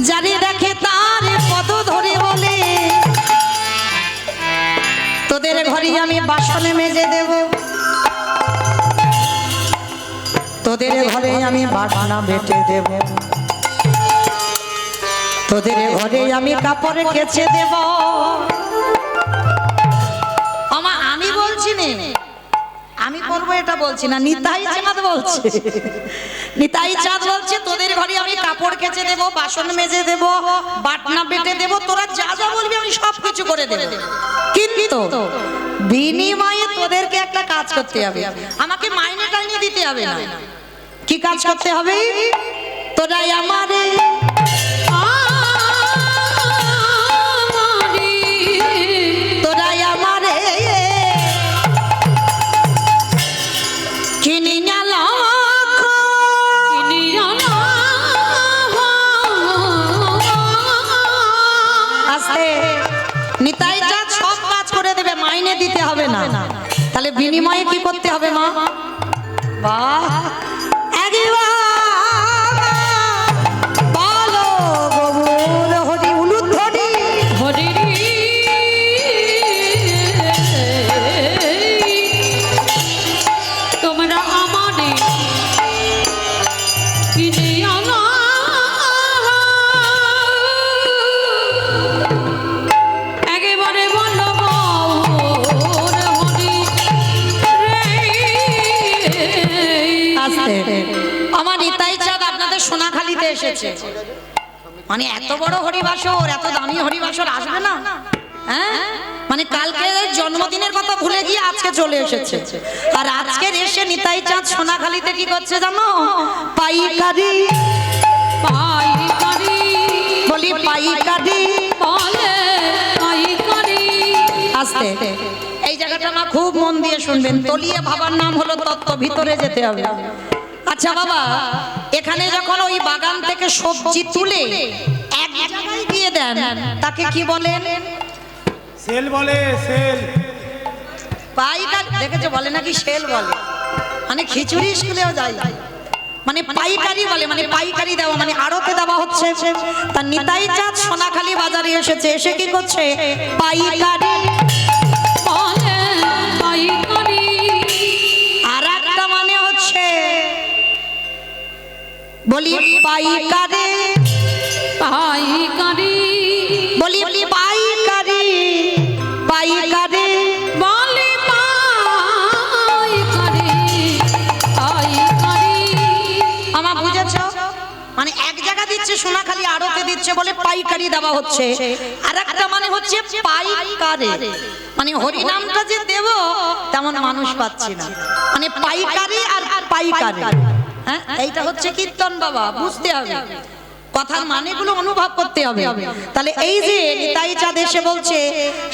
যারে দেখে তার পদ ধরে বলে, তোদের ঘরে আমি বাসনে মেজে দেব, তোদের ঘরে আমি বাটনা বেটে দেব, তোদের ঘরে আমি কাপড় কেচে দেব। আমি বলছি না, আমি করবো এটা বলছি না, নিতাই চাঁদ বলছে। নিতাই চাঁদ বলছে তোদের ঘরে আমি কাপড় কেচে দেব, বাসন মেজে দেব, বাটনা বেটে দেব, তোরা যা যা বলবি আমি সব কিছু করে দেব। কিন্তু বিনিময়ে তোদেরকে একটা কাজ করতে হবে, আমাকে মাইনে টাইনে দিতে হবে না। কি কাজ করতে হবে? তোরাই আমারে তাহলে বিনিময়ে কি করতে হবে মা? বাহ, একবার বলো গৌর হরি উলুধ্বনি। হরিরি তোমরা আমারে কিনে আনা একেবারে বলো গৌর হরি রে। আস্তে, আমার নিতাই চাঁদ আপনাদের সোনাখালীতে এসেছে, মানে এত বড় হরিবাসর, এত দামি হরিবাসর আসবে না? হ্যাঁ, মানে কালকে জন্মদিনের কথা ভুলে গিয়ে আজকে চলে এসেছে। আর আজকে এসে নিতাই চাঁদ সোনাখালীতে কি করছে জানো? পাইকারি, পাইকারি বলি পাইকারি। বলে পাইকারি আস্তে, এই জায়গাটা মা খুব মন দিয়ে শুনবেন। তলিয়ে ভাবার নাম হলো তত্ত্ব, ভিতরে যেতে হবে। আচ্ছা বাবা, এখানে যখন ওই বাগান থেকে সবজি তুলে এক জায়গায় দিয়ে দেন, তাকে কি বলেন? সেল বলে, সেল। পাইকারি দেখেছো, বলে নাকি সেল বলে, মানে খিচুড়ি স্কুলেও যায়, মানে পাইকারি বলে, মানে পাইকারি দেওয়া, মানে আড়তে দেওয়া হচ্ছে। তার নিতাই চাঁদ সোনাখালী বাজারে এসেছে, এসে কি করছে? পাইকারি। বলে পাইকারি আর একটা মানে হচ্ছে, বলি পাইকারি, পাইকারি বলি পাইকারি, পাইকারি। বলে পাইকারি পাইকারি আমার বুঝেছ? মানে এক জায়গা দিচ্ছে সোনাখালী, আড়তে দিচ্ছে বলে পাইকারি দেওয়া হচ্ছে। আর একটা মানে হচ্ছে পাইকারি, মানে হরিনামটা যে দেব তেমন মানুষ পাচ্ছি না, মানে পাইকারি আর পাইকারি। হ্যাঁ, এইটা হচ্ছে কীর্তন বাবা, বুঝতে হবে কথার মানেগুলো, অনুভব করতে হবে। তাহলে এই যে নিতাই চাঁদ এসে বলছে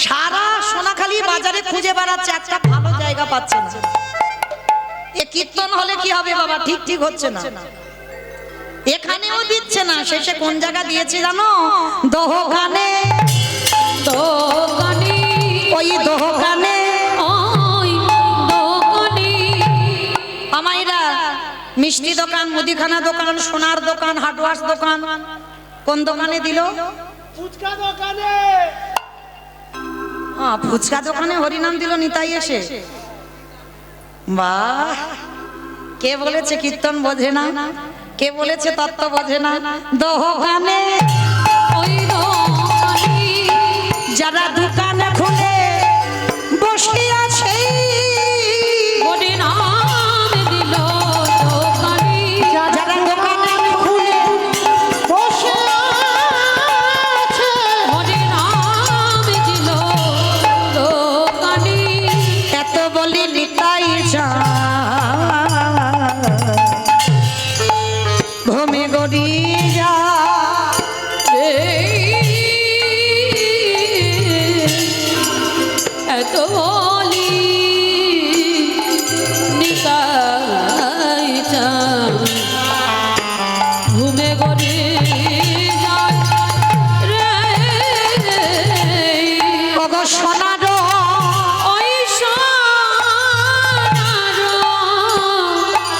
সারা সোনাখালী বাজারে খুঁজে বেড়াচ্ছে, একটা ভালো জায়গা পাচ্ছে না। এ কীর্তন হলে কি হবে বাবা? ঠিক ঠিক হচ্ছে না, এখানেও দিচ্ছে না। শেষে কোন জায়গা দিয়েছে জানো? দোকানে, দোকানি ওই দোকানে। ওই দোকানি আমাইরা মিষ্টি দোকান, মুদিখানা দোকান, সোনার দোকান, হার্ডওয়্যার দোকান, কোন দোকানে দিল? ফুচকা দোকানে। ফুচকা দোকানে হরিনাম দিল নিতাই এসে। বাহ, কে বলেছে কীর্তন বোঝে না? কে বলেছে তত্ত্ব বোঝে না? দোকানে, ওই দোকানি যারা দোকানে খুলে বসে আছে, বলে নাম দিল দোকানি যারা দোকানে খুলে বসে আছে। বলে নাম দিল দোকানি এত বলি নিতাই চাঁদ ভূমি গড়ি যা। এত বলি নিতাই চাঁদ ঘুমে গড়ে যায় রে ওগো সোনার ওই সোনার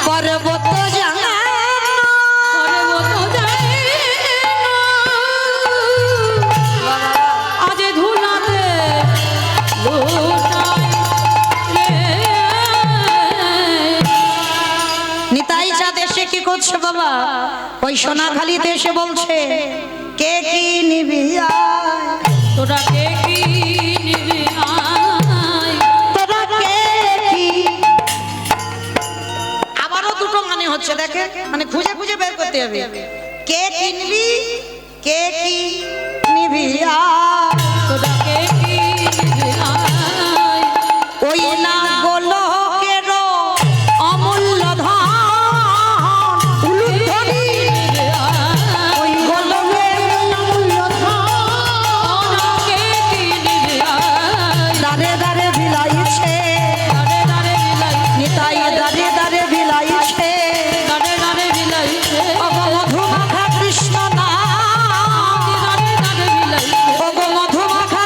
পর্বত জানা, পর্বত যায় না। আজ ধুলাতে লুটায় রে নিতাই চাঁদ এসে কি করছে বাবা? ওই সোনাখালীতে এসে বলছে কে কি নিবি আয়, তোরা কে কি নিবি আয় তোরা কে কি। আবারও দুটো মানে হচ্ছে, দেখে মানে খুঁজে খুঁজে বের করতে হবে। কে কিনবি, কে কি নিবি আয়, তোরা কে কি নিবি আয় ওই না গোলকের অমূল্য ধন উলুধ্বনি, নিবি আয় ওই গোলকের অমূল্য ধন তোরা কে কি নিবি আয় দারে দারে বিলাইছে, দাঁড়ে দাঁড়ে বিলাইছে নিতাই দারে দারে বিলাইছে। দাঁড়ে দাঁড়ে বিলাইছে ওগো মধুমাখা কৃষ্ণ নাম, দাঁড়ে দাঁড়ে বিলাইছে ওগো মধুমাখা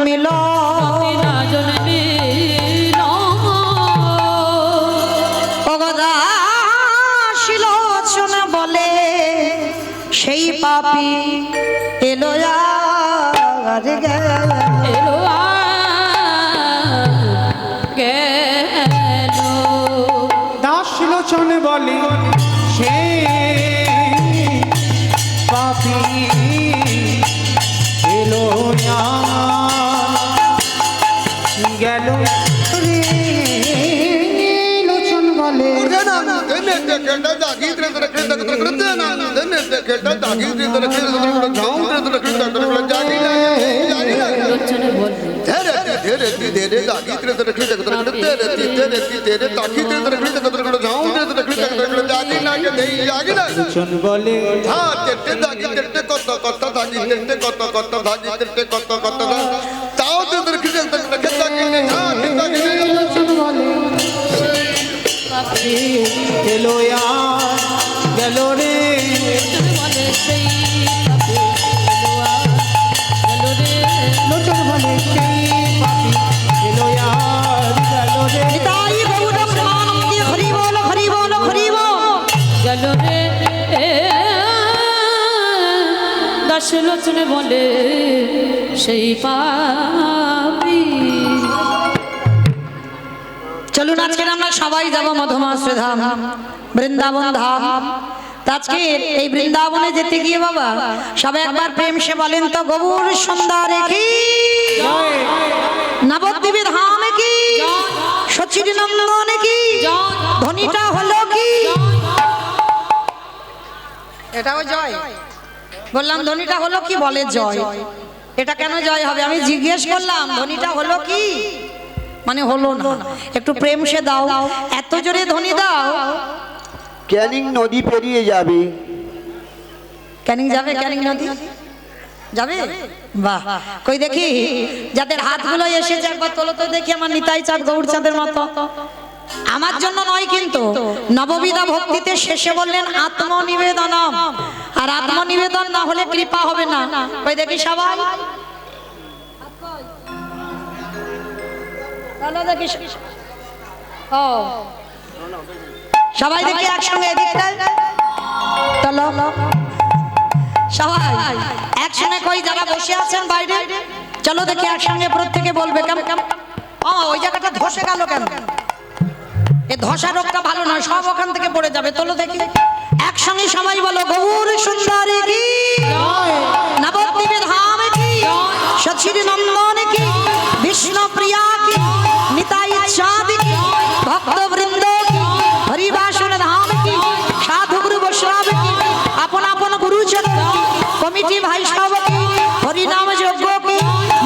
মিল না জন্মে শিলোচন বলে সেই পাপি এলো আর গেল। এলো গেল দাস লোচন বলে সে পাপি এলো না গেল রে লোচন বলে লোচনে বলবে লোচন বলে লোচন বলে এলো আর গেল রে লোচনে বলে সেই পাপি এলো গেল রে লোচন বলে সেই পাপি এলো আর গেল রে নিতাই গৌর প্রেমানন্দে হরি বল হরি বল হরি বল। গেল রে দাস লোচনে বলে সেই পাপি। চলুন আজকে আমরা সবাই যাব মধুমাশ্রী ধাম বৃন্দাবন ধাম। তা আজকে এই বৃন্দাবনে যেতে গিয়ে বাবা সবাই একবার প্রেম সে বলেন তো গৌর সুন্দর কি নবদ্বীপে ধাম কি সচির নন্দন কি ধ্বনিটা হলো কি এটাও জয় বললাম ধ্বনিটা হলো কি বলে জয়। এটা কেন জয় হবে আমি জিজ্ঞেস করলাম ধ্বনিটা হলো কি মানে হলো না। একটু প্রেম সে দাও এত জোরে ধ্বনি দাও। ক্যানিং নদী পেরিয়ে যাবে। ক্যানিং যাবে ক্যানিং নদী যাবে বাহ কই দেখি যাদের হাতগুলো এসেছে একবার তোলো তো দেখি আমার নিতাই চাঁদ গৌর চাঁদের মতো। আমার জন্য নয় কিন্তু নববিধা ভক্তিতে শেষে বললেন আত্মনিবেদনম আর আত্মনিবেদন না হলে কৃপা হবে না। কই দেখি সবাই তাহলে দেখি ও সবাই দেখি একসঙ্গে এদিকটায় চলো সবাই একসঙ্গে কই যারা বসে আছেন বাইরে চলো দেখি একসঙ্গে প্রত্যেকে বলবে কেমন ও ওই জায়গাটা ধসে গেল কেন? এই ধসা রোগটা ভালো নয় সব ওখান থেকে পড়ে যাবে। তোলো দেখি একসঙ্গে সবাই বলো গৌর সুন্দরী কি নবদ্বীপে ধাম কি সচির নন্দন কি বিষ্ণু প্রিয়া কি নিতাই চাঁদ কি ভক্ত বৃন্দ কি হরিবাসন ধাম কি সাধু গুরু বৈষ্ণব কি আপন আপন গুরুচরণ কি কমিটি ভাই সব কি হরিনাম যজ্ঞ কি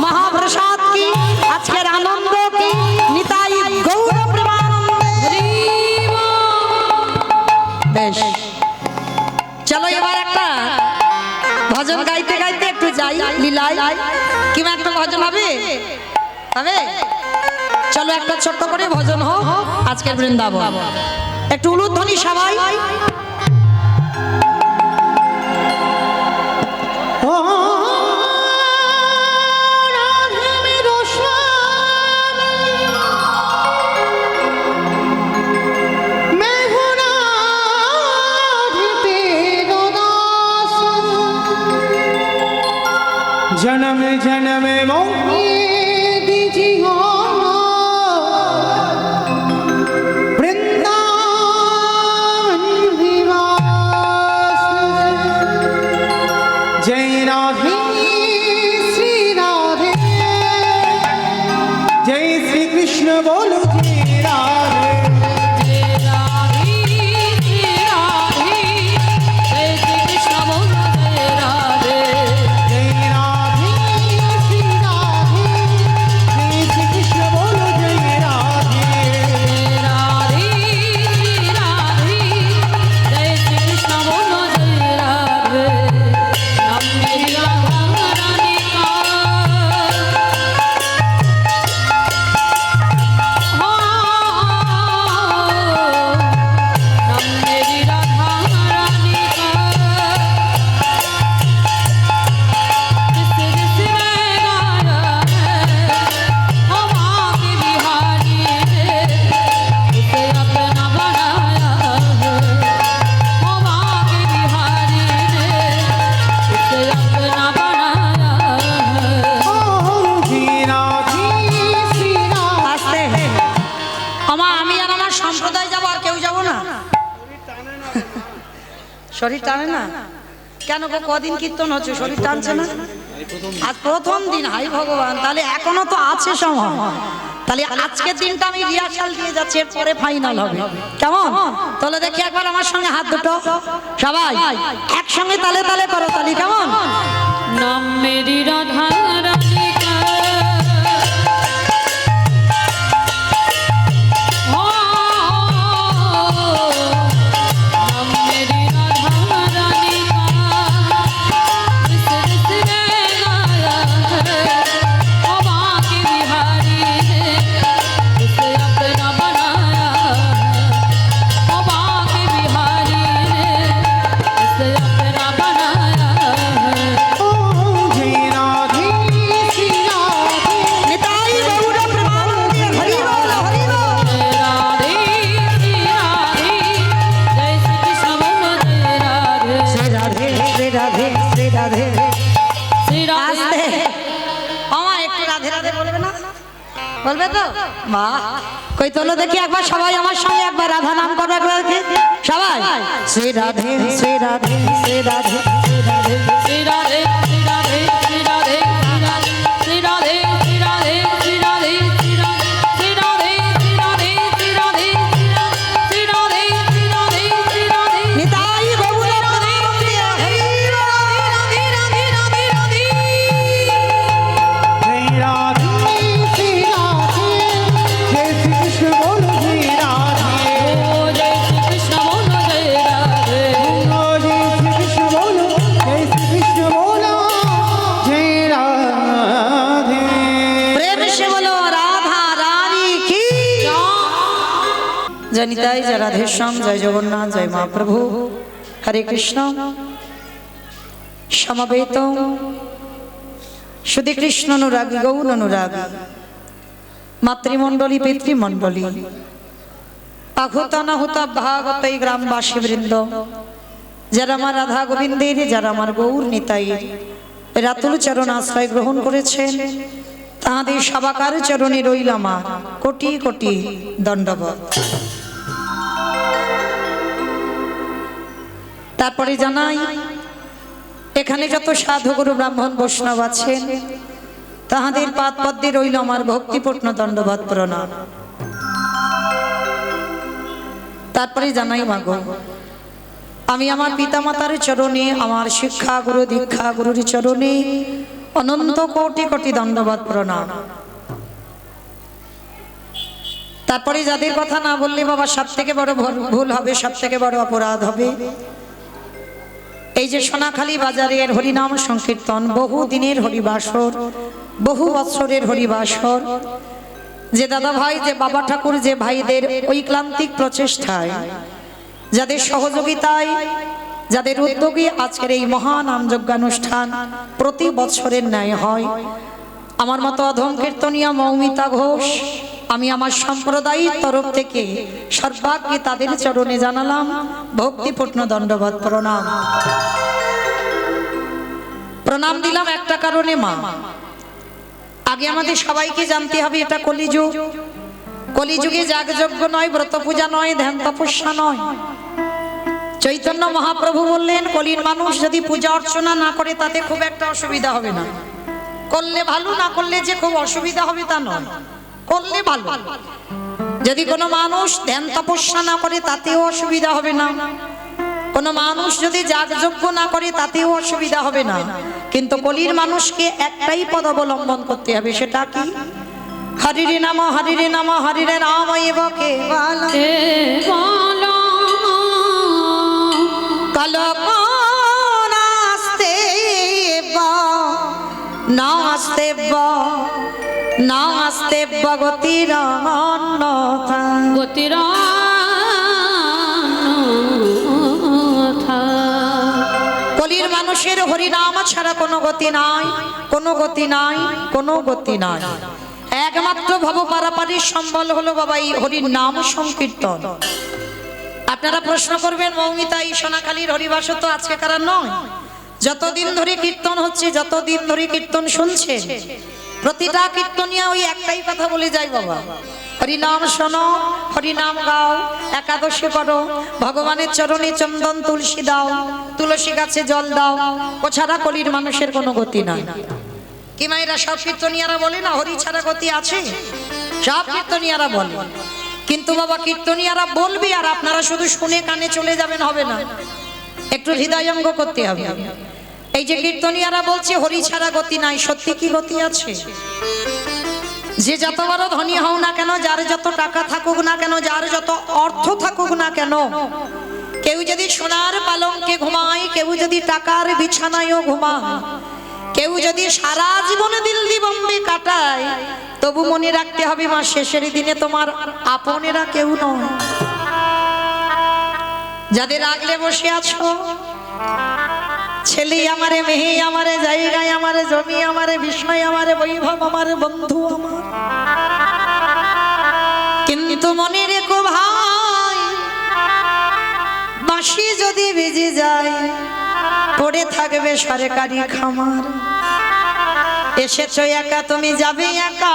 মহাপ্রসাদ কি আজকের আনন্দ কি নিতাই গৌর প্রেমানন্দে। বেশ চলো এবার একটা ভজন গাইতে গাইতে একটু যাই লীলায় কিংবা একটা ভজন হবে হবে চলো একটা ছোট্ট করে ভজন হোক আজকের বৃন্দাবন একটু উলুধ্বনি সবাই। ও রাধে মেরো স্বামী मैं हूँ राधे तेरो दास जन्म जन्म मोहे दीजियो वृंदावन निवास जय राधे श्री राधे जय श्री कृष्ण बोलो जय राधे जय राधे श्री राधे जय श्री कृष्ण শরীর টানে না কেন গো? কদিন কীর্তন হচ্ছে, শরীর টানছে না? আজ প্রথম দিন। হাই ভগবান, তাহলে এখনো তো আছে সময়। তাহলে আজকের দিনটা আমি রিহার্সাল দিয়ে যাচ্ছি, এরপরে ফাইনাল হবে। কেমন? তাহলে দেখি একবার আমার সঙ্গে হাত দুটো সবাই একসঙ্গে তালে তালে করো তালি। কেমন? नाम मेरी राधा रानी का हो, नाम मेरी राधा रानी का रिस रिस ने गाया है, ओ बांके बिहारी ने उसे अपना बनाया है, ओ बांके बिहारी ने उसे अपना बनाया है। ओ जय राधे श्री राधे নিতাই গৌর প্রেমানন্দে হরি বল হরি বল। राधे श्री राधे जय श्री कृष्ण बोलो जय राधे শ্রী রাধে শ্রী রাধে শ্রী রাধে। श्री আস্তে राधे আমার একটু রাধে রাধে বলবে না? বলবে তো? মা কই তোলো দেখি একবার সবাই আমার সঙ্গে একবার রাধা নাম করো একবার দেখি সবাই। শ্রী রাধে শ্রী রাধে শ্রী রাধে শ্রী রাধে। श्री राधे श्री राधे श्री राधे श्री राधे श्री राधे श्री राधे श्री राधे श्री राधे श्री राधे श्री राधे श्री राधे श्री राधे নিতাই গৌর প্রেমানন্দে হরি বল। राधे राधे राधे राधे जय राधे श्री राधे जय श्री कृष्ण बोलो जय राधे ओ जय श्री कृष्ण बोलो जय राधे ओ जय श्री कृष्ण बोलो जय श्री कृष्ण बोलो जय राधे প্রেম সে বলো রাধা রানী কি জয় নিতাই জয় রাধেশ্যাম জয় জগন্নাথ জয় মহাপ্রভু হরে কৃষ্ণ। সমবেত শুধু কৃষ্ণ অনুরাগী গৌর অনুরাগী মাতৃমণ্ডলী পিতৃমণ্ডলী আহুত অনাহুত ভাগত এই গ্রামবাসী বৃন্দ, যারা আমার রাধা গোবিন্দের, যারা আমার গৌর নিতাইয়ের রাতুল চরণ আশ্রয় গ্রহণ করেছেন, তাহাদের সবাকার চরণে রইল আমার কোটি কোটি দণ্ডবত। তারপরে জানাই এখানে যত সাধুগুরু ব্রাহ্মণ বৈষ্ণব আছেন, তাহাদের পাদ পদ্মে রইল আমার ভক্তিপূর্ণ দণ্ডবত প্রণাম। তারপরে জানাই মাগো, আমি আমার পিতামাতার চরণে, আমার শিক্ষা গুরু দীক্ষা গুরুর চরণে অনন্ত কোটি কোটি দণ্ডবত প্রণাম। তারপরে যাদের কথা না বললে বাবা সব থেকে বড় ভুল হবে, সব থেকে বড় অপরাধ হবে। এই যে সোনাখালী বাজারের হরিনাম সংকীর্তন, বহু দিনের হরিবাসর, বহু বৎসরের হরিবাসর, যে দাদা ভাই, যে বাবা ঠাকুর, যে ভাইদের ঐক্লান্তিক প্রচেষ্টায়, যাদের সহযোগিতায়, যাদের উদ্যোগে আজকের এই মহান নামযজ্ঞানুষ্ঠান প্রতি বছরের ন্যায় হয়। আমার মতো অধম কীর্তনিয়া মৌমিতা ঘোষ, আমি আমার সম্প্রদায়ের তরফ থেকে সর্বাগ্রে তাদের চরণে জানালাম ভক্তিপূর্ণ দণ্ডবত প্রণাম। প্রণাম দিলাম একটা কারণে মা, আগে আমাদের সবাইকে জানতে হবে এটা কলিযুগ। কলিযুগে যাগযজ্ঞ নয়, ব্রত পূজা নয়, ধ্যান তপস্যা নয়। চৈতন্য মহাপ্রভু বললেন কলির মানুষ যদি পূজা অর্চনা না করে তাতে খুব একটা অসুবিধা হবে না। করলে ভালো, না করলে যে খুব অসুবিধা হবে তা নয়, করলে ভালো। যদি কোনো মানুষ ধ্যান তপস্যা না করে তাতেও অসুবিধা হবে না, কোনো মানুষ যদি যাগযজ্ঞ না করে তাতেও অসুবিধা হবে না। কিন্তু কলির মানুষকে একটাই পদ অবলম্বন করতে হবে, সেটা কি? হরিরে নাম হরিরে নাম হরিরে নাম এবকে বালা बोलो কলকনাস্তে নাস্তে নাস্তে ভগতির অন্যথা। गोतिरा था কলির মানুষের হরিনাম ছাড়া কোনো গতি নাই, কোনো গতি নাই, কোনো গতি নাই। একমাত্র ভব পারাপারির সম্বল হলো বাবা এই হরির নাম সংকীর্তন। আপনারা প্রশ্ন করবেন মৌমিতা এই সোনাখালীর হরিবাস তো আজকে কারণ নয়, যতদিন ধরে কীর্তন হচ্ছে, যতদিন ধরে কীর্তন শুনছে, প্রতিটা কীর্তনিয়া ওই একটাই কথা বলে যায় বাবা, হরিনাম শোনো, হরিনাম গাও, একাদশী করো, ভগবানের চরণে চন্দন তুলসী দাও, তুলসী গাছে জল দাও, ও ছাড়া কলির মানুষের কোনো গতি নাই। কি মায়েরা সব কীর্তনিয়ারা বলে না হরি ছাড়া গতি আছে, সব কীর্তনিয়ারা বলে। কিন্তু বাবা কীর্তনিয়ারা বলবি আর আপনারা শুধু শুনে কানে চলে যাবেন হবে না, একটু হৃদয়ঙ্গ করতে হবে। এই যে কীর্তনিয়ারা বলছে হরি ছাড়া গতি নাই, সত্যি কি গতি আছে? যে যত বড় ধনী হও না কেন, যার যত টাকা থাকুক না কেন, যার যত অর্থ থাকুক না কেন, কেউ যদি সোনার পালঙ্কে ঘুমায়, কেউ যদি টাকার বিছানায়ও ঘুমায়, কেউ যদি সারা জীবনে দিল্লি বোম্বে কাটায়, তবু মনে রাখতে হবে মা শেষের দিনে তোমার আপনেরা কেউ নয়। যাদের আগলে বসে আছো, ছেলে আমারে, মেয়ে আমারে, জায়গায় আমারে, জমি আমারে, বিষয় আমারে, বৈভব আমারে, বন্ধু আমার, কিন্তু মনে রেখো ভাই, বাঁশি যদি বেজে যায় পড়ে থাকবে সরকারি খামার। এসেছো একা, তুমি যাবে একা।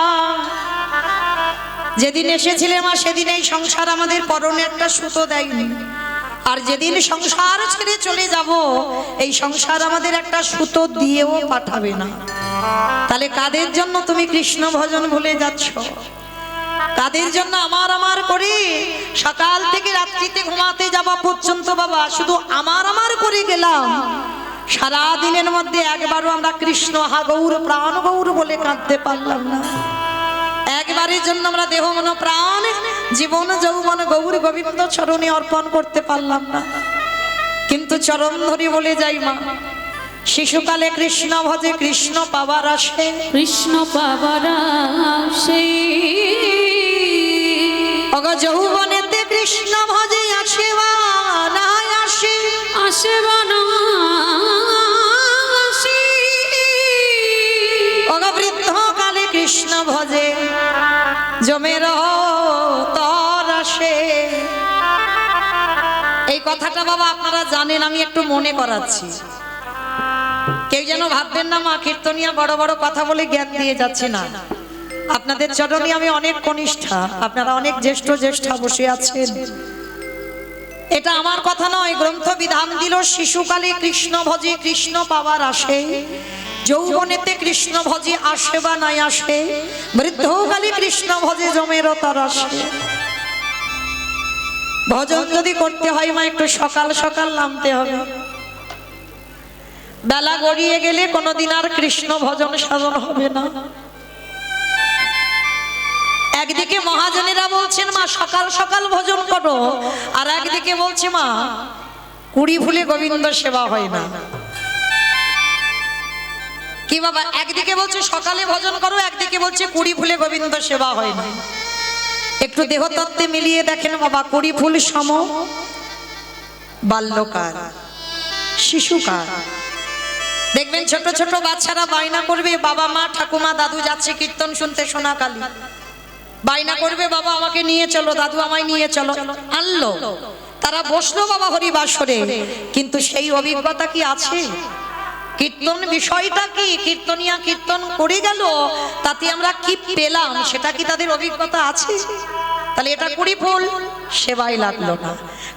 যেদিন এসেছিলে মা সেদিন এই সংসার আমাদের পরনে একটা সুতো দেয়নি, আর যেদিন সংসার ছেড়ে চলে যাব এই সংসার আমাদের একটা সুতো দিয়েও পাঠাবে না। তাহলে কাদের জন্য তুমি কৃষ্ণ ভজন ভুলে যাচ্ছ? কাদের জন্য আমার আমার করে সকাল থেকে রাত্রিতে ঘুমাতে যাওয়া পর্যন্ত বাবা শুধু আমার আমার করে গেলাম? সারা দিনের মধ্যে একবারও আমরা কৃষ্ণ হা গৌর প্রাণ গৌর বলে কাঁদতে পারলাম না। একবারের জন্য আমরা দেহ মন প্রাণ জীবন যৌবন গৌর গোবিন্দ চরণে অর্পণ করতে পারলাম না। কিন্তু চরণ ধরি বলে যাই মা, শিশুকালে কৃষ্ণ ভজে কৃষ্ণ পাবার আসে, কৃষ্ণ পাবার আসে, অগ যৌবনেতে কৃষ্ণ ভজে আসে বা না আসে, আসে বা না আসে, অগ বৃদ্ধ কালে কৃষ্ণ ভজে জমের তর আসে। এই কথাটা বাবা আপনারা জানেন, আমি একটু মনে করাচ্ছি। কেউ যেন ভাববেন না মা কীর্তনিয়া বড় বড় কথা বলে জ্ঞান দিয়ে যাচ্ছে না। আপনাদের চরণে আমি অনেক কনিষ্ঠা, আপনারা অনেক জ্যেষ্ঠ জ্যেষ্ঠা বসে আছেন। এটা আমার কথা নয়, গ্রন্থ বিধান দিল শিশুকালে কৃষ্ণ ভজে কৃষ্ণ পাওয়ার আসে, যৌবনেতে কৃষ্ণ ভজে আসে বা নাই আসে, বৃদ্ধকালে কৃষ্ণ ভজে জমের তার আসে। ভজন যদি করতে হয় মা একটু সকাল সকাল নামতে হবে। বেলা গড়িয়ে গেলে কোনোদিন আর কৃষ্ণ ভজন সাধন হবে না। একদিকে মহাজনেরা বলছেন মা সকাল সকাল ভজন করো, আর একদিকে বলছে মা কুড়ি ফুলে গোবিন্দ সেবা হয় না। কি বাবা, একদিকে বলছে সকালে ভজন করো, একদিকে বলছে কুড়ি ফুলে গোবিন্দ সেবা হয় না। একটু দেহতত্ত্বে মিলিয়ে দেখেন বাবা, কুড়ি ফুল সম বাল্যকাল, শিশুকাল। দেখবেন ছোট ছোট বাচ্চারা বায়না করবে, বাবা মা ঠাকুমা দাদু যাচ্ছে কীর্তন শুনতে সোনাকালী, বায়না করবে বাবা আমাকে নিয়ে চলো, দাদু আমায় নিয়ে চলো। আনলো, তারা বসলো বাবা হরিবাসরে, কিন্তু সেই অভিজ্ঞতা কি আছে? কীর্তন বিষয়টা কি? কীর্তনিয়া কীর্তন করে গেল, তাতে আমরা কি পেলাম সেটা কি তাদের অভিজ্ঞতা আছে? তাহলে এটা কুড়ি ফুল সেবায় লাগলো না।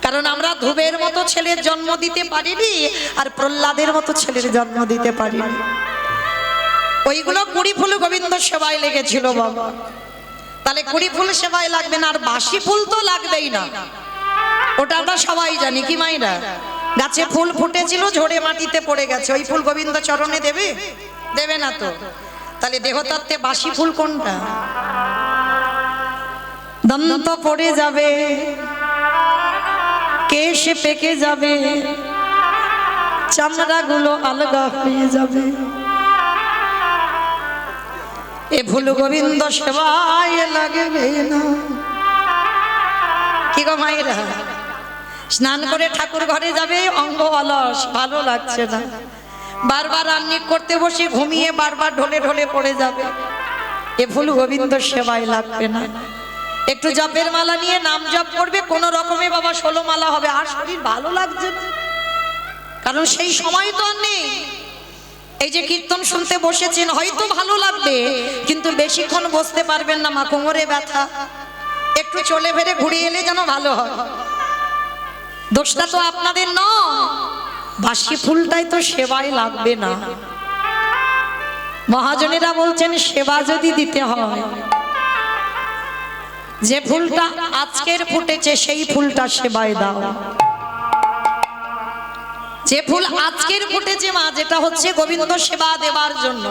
কারণ আমরা ধ্রুবের মতো ছেলের জন্ম দিতে পারিনি, আর প্রহ্লাদের মতো ছেলের জন্ম দিতে পারিনি। ওইগুলো কুড়ি ফুল গোবিন্দ সেবায় লেগেছিল বাবা। তাহলে কুড়ি ফুল সেবায় লাগবে না, আর বাসি ফুল তো লাগবেই না, ওটা আমরা সবাই জানি। কি মাইরা, গাছে ফুল ফুটেছিল ঝরে মাটিতে পড়ে গেছে, ওই ফুল গোবিন্দ চরণে দেবে? দেবে না তো। তাহলে দেহতত্ত্বে বাসি ফুল কোনটা? দন্ত পড়ে যাবে, কেশ পেকে যাবে, চামড়াগুলো আলগা হয়ে যাবে, এ ফুল গোবিন্দ সেবায় লাগবে না। কি গো মায়েরা, স্নান করে ঠাকুর ঘরে যাবে, অঙ্গ অলস, ভালো লাগছে না, বারবার আহ্নিক করতে বসে ঘুমিয়ে বারবার ঢলে ঢলে পড়ে যাবে, এ ফুল গোবিন্দ সেবায় লাগবে না। একটু জপের মালা নিয়ে নাম জপ করবে, কোন রকমে বাবা 16 মালা হবে, আর শরীর ভালো লাগছে না, কারণ সেই সময় তো আর নেই। এই যে কীর্তন শুনতে বসেছেন, হয়তো ভালো লাগবে, কিন্তু বেশিক্ষণ বসতে পারবেন না মা, কোমরে ব্যথা, একটু চলে ফেরে ঘুরে এলে যেন ভালো হয়। দোষটা তো আপনাদের নয়, বাসি ফুলটাই তো সেবায় লাগবে না। মহাজনেরা বলছেন সেবা যদি দিতে হয়, যে ফুলটা আজকের ফুটেছে সেই ফুলটা সেবায় দাও। যে ফুল আজকের ফুটেছে মা, যেটা হচ্ছে গোবিন্দ সেবা দেবার জন্য,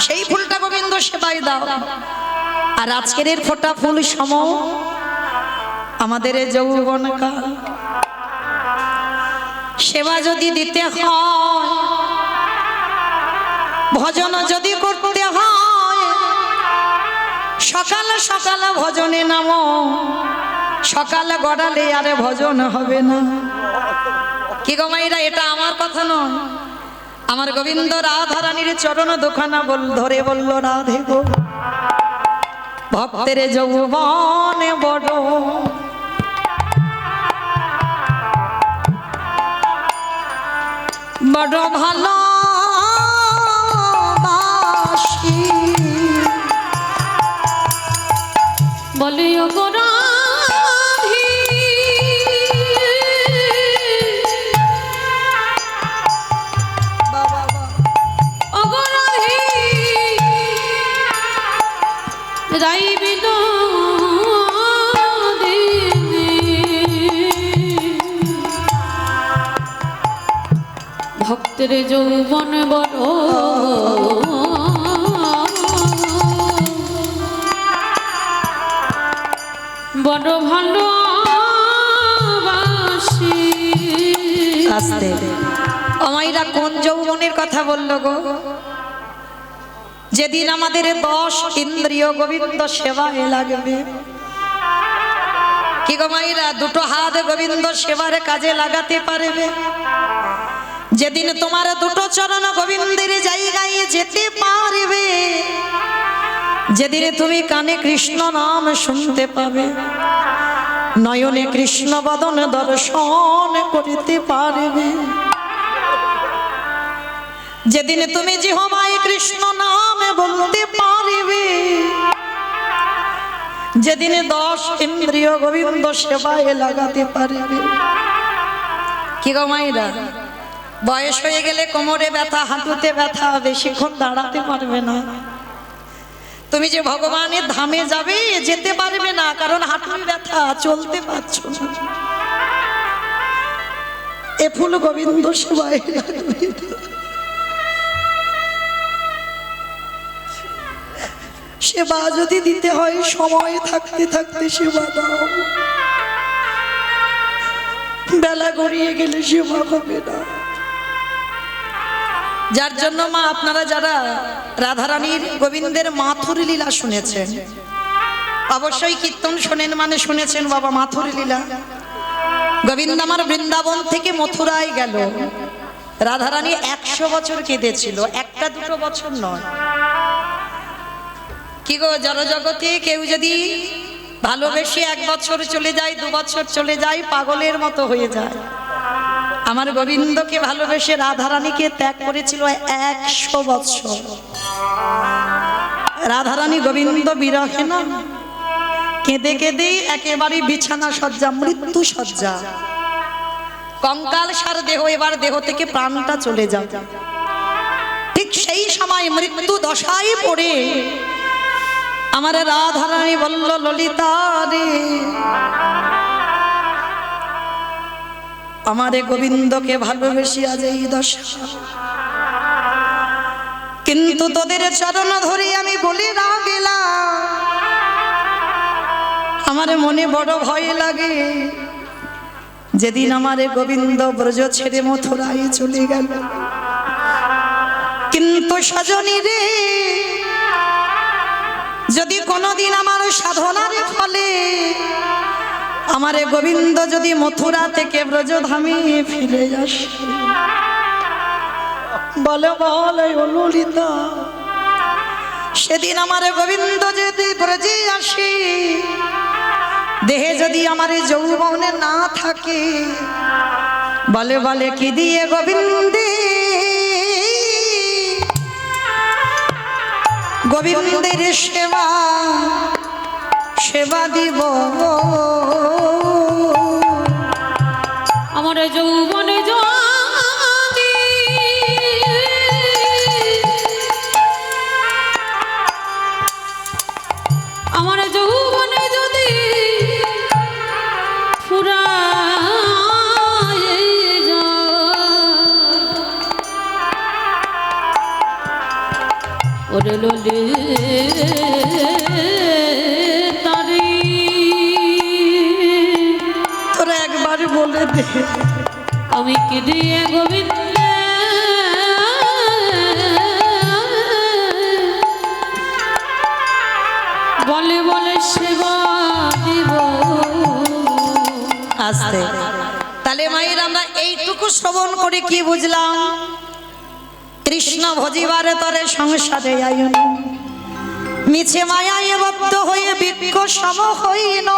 সেই ফুলটা গোবিন্দ সেবায় দাও। আর আজকের ফোটা ফুল সম আমাদের যৌবনকাল, সেবা যদি দিতে হয়, ভজন যদি করতে হয়, সকাল সকাল ভজনে নামো, সকাল গড়ালে আরে ভজন হবে না। কি গো মাইরা, এটা আমার কথা নয়, আমার গোবিন্দ রাধারানীর চরণ দুখানা ধরে বলল, রাধে গো ভক্তের যৌবনে বড় বড় ভালো বাসি, বলে ও গো রাধি, ও গো রাধি, রাই বিনোদিনী, ভক্তের যৌবন বড় বড় ভালোবাসি। আস্তে আমাইরা কোন যৌবনের কথা বললো গো? যেদিন আমাদের 10 ইন্দ্রিয় গোবিন্দ সেবায় লাগবে। কি গো মাইরা, দুটো হাত গোবিন্দ সেবার কাজে লাগাতে পারবে? যেদিন তোমার দুটো চরণ গোবিন্দের জায়গায় যেতে পারবে, যেদিন তুমি কানে কৃষ্ণ নাম শুনতে পাবে, নয়নে কৃষ্ণ বদন দর্শন করিতে পারবে, যেদিন তুমি জিহ্বায় কৃষ্ণ নাম বলতে পারবে, যেদিন 10 ইন্দ্রিয় গোবিন্দ সেবায় লাগাতে পারবে। কি গো মাইরা, বয়স হয়ে গেলে কোমরে ব্যথা, হাঁটুতে ব্যথা, বেশিক্ষণ দাঁড়াতে পারবে না। তুমি যে ভগবানের ধামে যাবে, যেতে পারবে না, কারণ হাঁটুর ব্যথা, চলতে পারছো না। এ ফুল গোবিন্দ সেবায় লাগবে। সেবা যদি দিতে হয়, সময় থাকতে থাকতে সেবা দাও। বেলা গড়িয়ে গেলে সেবা হবে না। যার জন্য মা, আপনারা যারা রাধারানীর গোবিন্দের মাথুর লীলা শুনেছেন, অবশ্যই কীর্তন শোনেন মানে শুনেছেন বাবা মাথুর লীলা। গোবিন্দ আমার বৃন্দাবন থেকে মথুরায় গেল, রাধারানী 100 বছর কেঁদেছিল, একটা দুটো বছর নয়। কি গো, জড়জগতে কেউ যদি ভালোবেসে 1 বছর চলে যায়, 2 বছর চলে যায়, পাগলের মতো হয়ে যায়। আমার গোবিন্দকে ভালোবেসে রাধারানীকে ত্যাগ করেছিল 100 বছর। রাধারানী গোবিন্দ বিরহে না কেঁদে কেঁদে একেবারে বিছানা সজ্জা, মৃত্যু সজ্জা, কঙ্কাল সার দেহ, এবার দেহ থেকে প্রাণটা চলে যায়। ঠিক সেই সময় মৃত্যু দশায় পড়ে আমার রাধারানী বলল, ললিতা রে, আমারে গোবিন্দকে ভালোবেসে আজ এই দশা, কিন্তু তোদের চরণ ধরে আমি বলি না গেলাম, আমার মনে বড় ভয় লাগে। যেদিন আমারে গোবিন্দ ব্রজ ছেড়ে মথুরায় চলে গেল, কিন্তু সজনী রে, যদি কোনোদিন আমার সাধনার ফলে আমারে গোবিন্দ যদি মথুরা থেকে ব্রজধামে ফিরে আসে, বলে বলে ও ললিতা, সেদিন আমারে গোবিন্দ যদি ব্রজে আসে, দেহে যদি আমার যৌবনে না থাকে, বলে বলে কি দিয়ে গোবিন্দে, গোবিন্দের সেবা সেবা দিব আমার যৌবনে যদি আমার যৌবনে যদি ফুরায় যায় ওরে লোলে তারি তোরা একবার বলে দে আমি কি দিয়ে গোবিন্দ বলে বলে সেবা দিব আসতে তাহলে মায়ের আমরা এইটুকু শ্রবণ করে কি বুঝলাম কৃষ্ণ ভজিবারে তরে সংসারে আয়ন মিছে মায়ায় বদ্ধ হয়ে বৃক্ষ সম হইন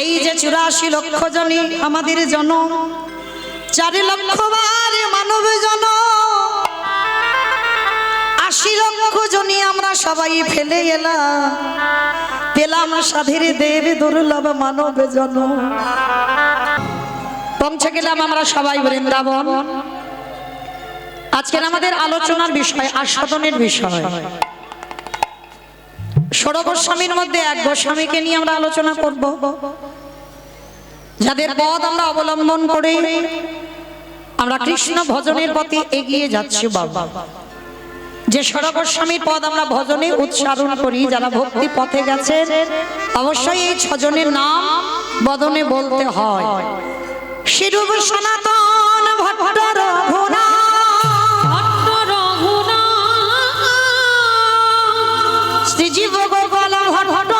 এই যে 84 লক্ষ জনী আমাদের জন 4 লক্ষ বার মানব জন 80 লক্ষ জনী আমরা সবাই ফেলে এলাম পেলাম সাধীর দেব দুর্লভ মানব জন পৌঁছে গেলাম আমরা সবাই বৃন্দাবন আজকের আমাদের আলোচনার বিষয় আস্বাদনের বিষয় 16 গোস্বামীর মধ্যে এক গোস্বামীকে নিয়ে আমরা আলোচনা করব যাদের পথ আমরা অবলম্বন করে আমরা কৃষ্ণ ভজনের পথে এগিয়ে যাচ্ছি বাবা যে 16 গোস্বামীর পদ আমরা ভজনে উচ্চারণ করি যারা ভক্তি পথে গেছে অবশ্যই এই 6 জনের নাম বদনে বলতে হয় শিরূপ সনাতন ভট্ট রঘুনাথ শ্রীজীব গোপাল ভট্ট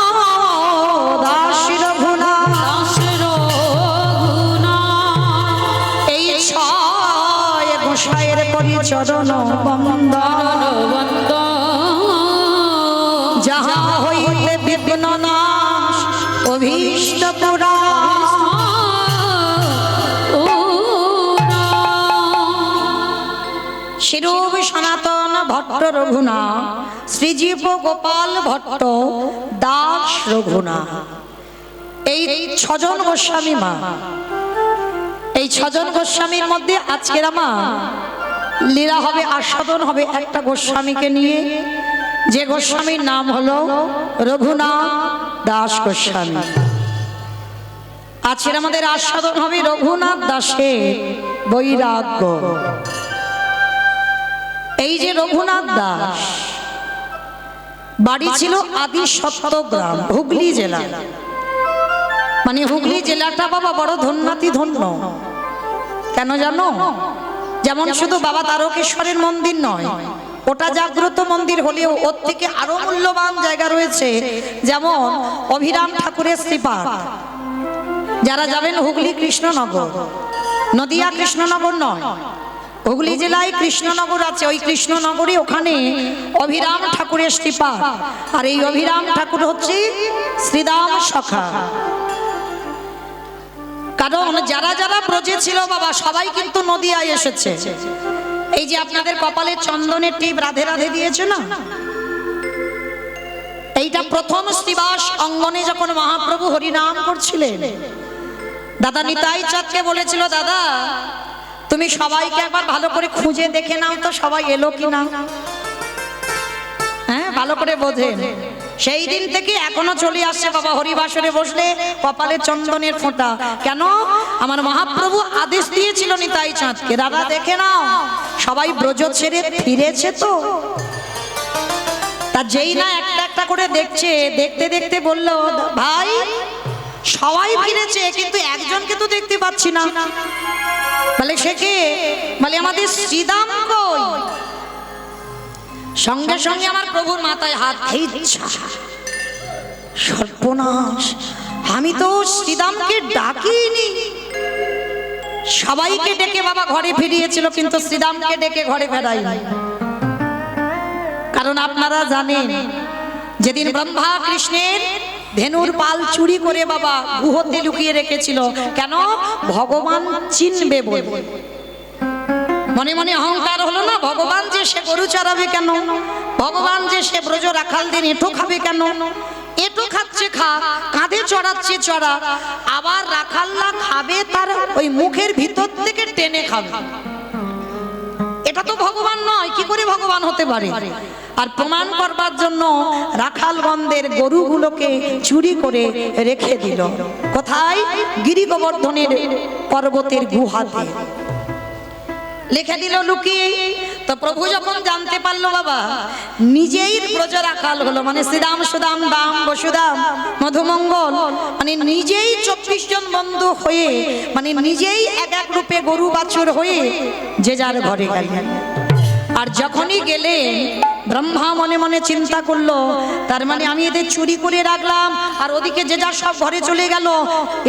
দাস রঘুনাথ এই 6 গোসাইয়ের পরিচরণ বন্দন যাহা হইতে বিঘ্ন নাশ অভীষ্ট পুরা শিরূপ সনাতন ভট্ট রঘুনাথ শ্রীজীব গোপাল ভট্ট দাস রঘুনাথ এই 6 জন গোস্বামী মা এই 6 জন গোস্বামীর মধ্যে আজকের আমার লীলা হবে আস্বাদন হবে একটা গোস্বামীকে নিয়ে যে গোস্বামীর নাম হলো রঘুনাথ দাস গোস্বামী আজকের আমাদের আস্বাদন হবে রঘুনাথ দাসের বৈরাগ্য এই যে রঘুনাথ দাস বাড়ি ছিল আদি সত্যগ্রাম হুগলি জেলা মানে হুগলি জেলাটা বাবা বড় ধন্যাতি ধন্য কেন জানো যেমন শুধু বাবা তারকেশ্বরের মন্দির নয় ওটা জাগ্রত মন্দির হলেও ওর থেকে আরো মূল্যবান জায়গা রয়েছে যেমন অভিরাম ঠাকুরের শ্রীপাঠ যারা যাবেন হুগলি কৃষ্ণনগর নদিয়া কৃষ্ণনগর নয় হুগলি জেলায় কৃষ্ণনগর আছে ওই কৃষ্ণনগরে ওখানে অভিরাম ঠাকুরের শ্রীপাঠ আর এই অভিরাম ঠাকুর হচ্ছে শ্রীদাম সখা কারণ যারা যারা ব্রজে ছিল বাবা সবাই কিন্তু নদিয়ায় এসেছে এই যে আপনাদের কপালে চন্দনের টিপ রাধে রাধে দিয়েছে না এইটা প্রথম শ্রীবাস অঙ্গনে যখন মহাপ্রভু হরিনাম করছিলেন দাদা নিতাই চাঁদকে বলেছিল দাদা তুমি সবাইকে একবার ভালো করে খুঁজে দেখে নাও তো সবাই এলো কিনা হ্যাঁ ভালো করে বোঝেন সেই দিন থেকে এখনো চলে আসছে বাবা হরিবাসরে বসলে কপালে চন্দনের ফোঁটা কেন আমার মহাপ্রভু আদেশ দিয়েছিল নিতাই চাঁদকে দাদা দেখে নাও সবাই ব্রজ ছেড়ে ফিরেছে তো তা যেই না একটা একটা করে দেখছে দেখতে দেখতে বলল ভাই সবাই ফিরেছে কিন্তু একজনকে তো দেখতে পাচ্ছি না বলে সে কে বলে আমাদের শ্রীদাম কই সঙ্গে সঙ্গে আমার প্রভুর মাথায় হাত ইচ্ছা সর্বনাশ আমি তো শ্রীদামকে ডাকিনি সবাইকে ডেকে বাবা ঘরে ফিরিয়েছিল কিন্তু শ্রীদামকে ডেকে ঘরে ফেরাইনি কারণ আপনারা জানেন যেদিন ব্রহ্মা কৃষ্ণের ধেনুর পাল চুরি করে বাবা গুহতে লুকিয়ে রেখেছিল কেন ভগবান চিনবে বলে মনে মনে অহংকার হলো না ভগবান যে সে গরু চড়াবে কেন ভগবান যে সে ব্রজ রাখালদের এঁঠো খাবে কেন এটো খাচ্ছে খা, কাঁধে চড়াচ্ছে চড়া, আবার রাখাল্লা খাবে তার ওই মুখের ভিতর থেকে টেনে খাবে। এটা তো ভগবান নয়, কি করে ভগবান হতে পারে? আর প্রমাণ করবার জন্য রাখালগণদের গরুগুলোকে চুরি করে রেখে দিল কোথায়? গিরি গোবর্ধনের পর্বতের গুহাতে লিখে দিল লুকিয়ে। তো প্রভু যখন জানতে পারলো বাবা নিজেই ব্রজ রাখাল হলো, মানে শ্রীরাম সুদাম দাম বসুদাম মধুমঙ্গল, মানে নিজেই 24 জন বন্ধু হয়ে, মানে নিজেই এক এক রূপে গরু বাছুর হয়ে যে যার ঘরে গেলেন। আর যখনই গেলেন ব্রহ্মা মনে মনে চিন্তা করলো, তার মানে আমি এদের চুরি করে রাখলাম আর ওদিকে যে যার সব ঘরে চলে গেল,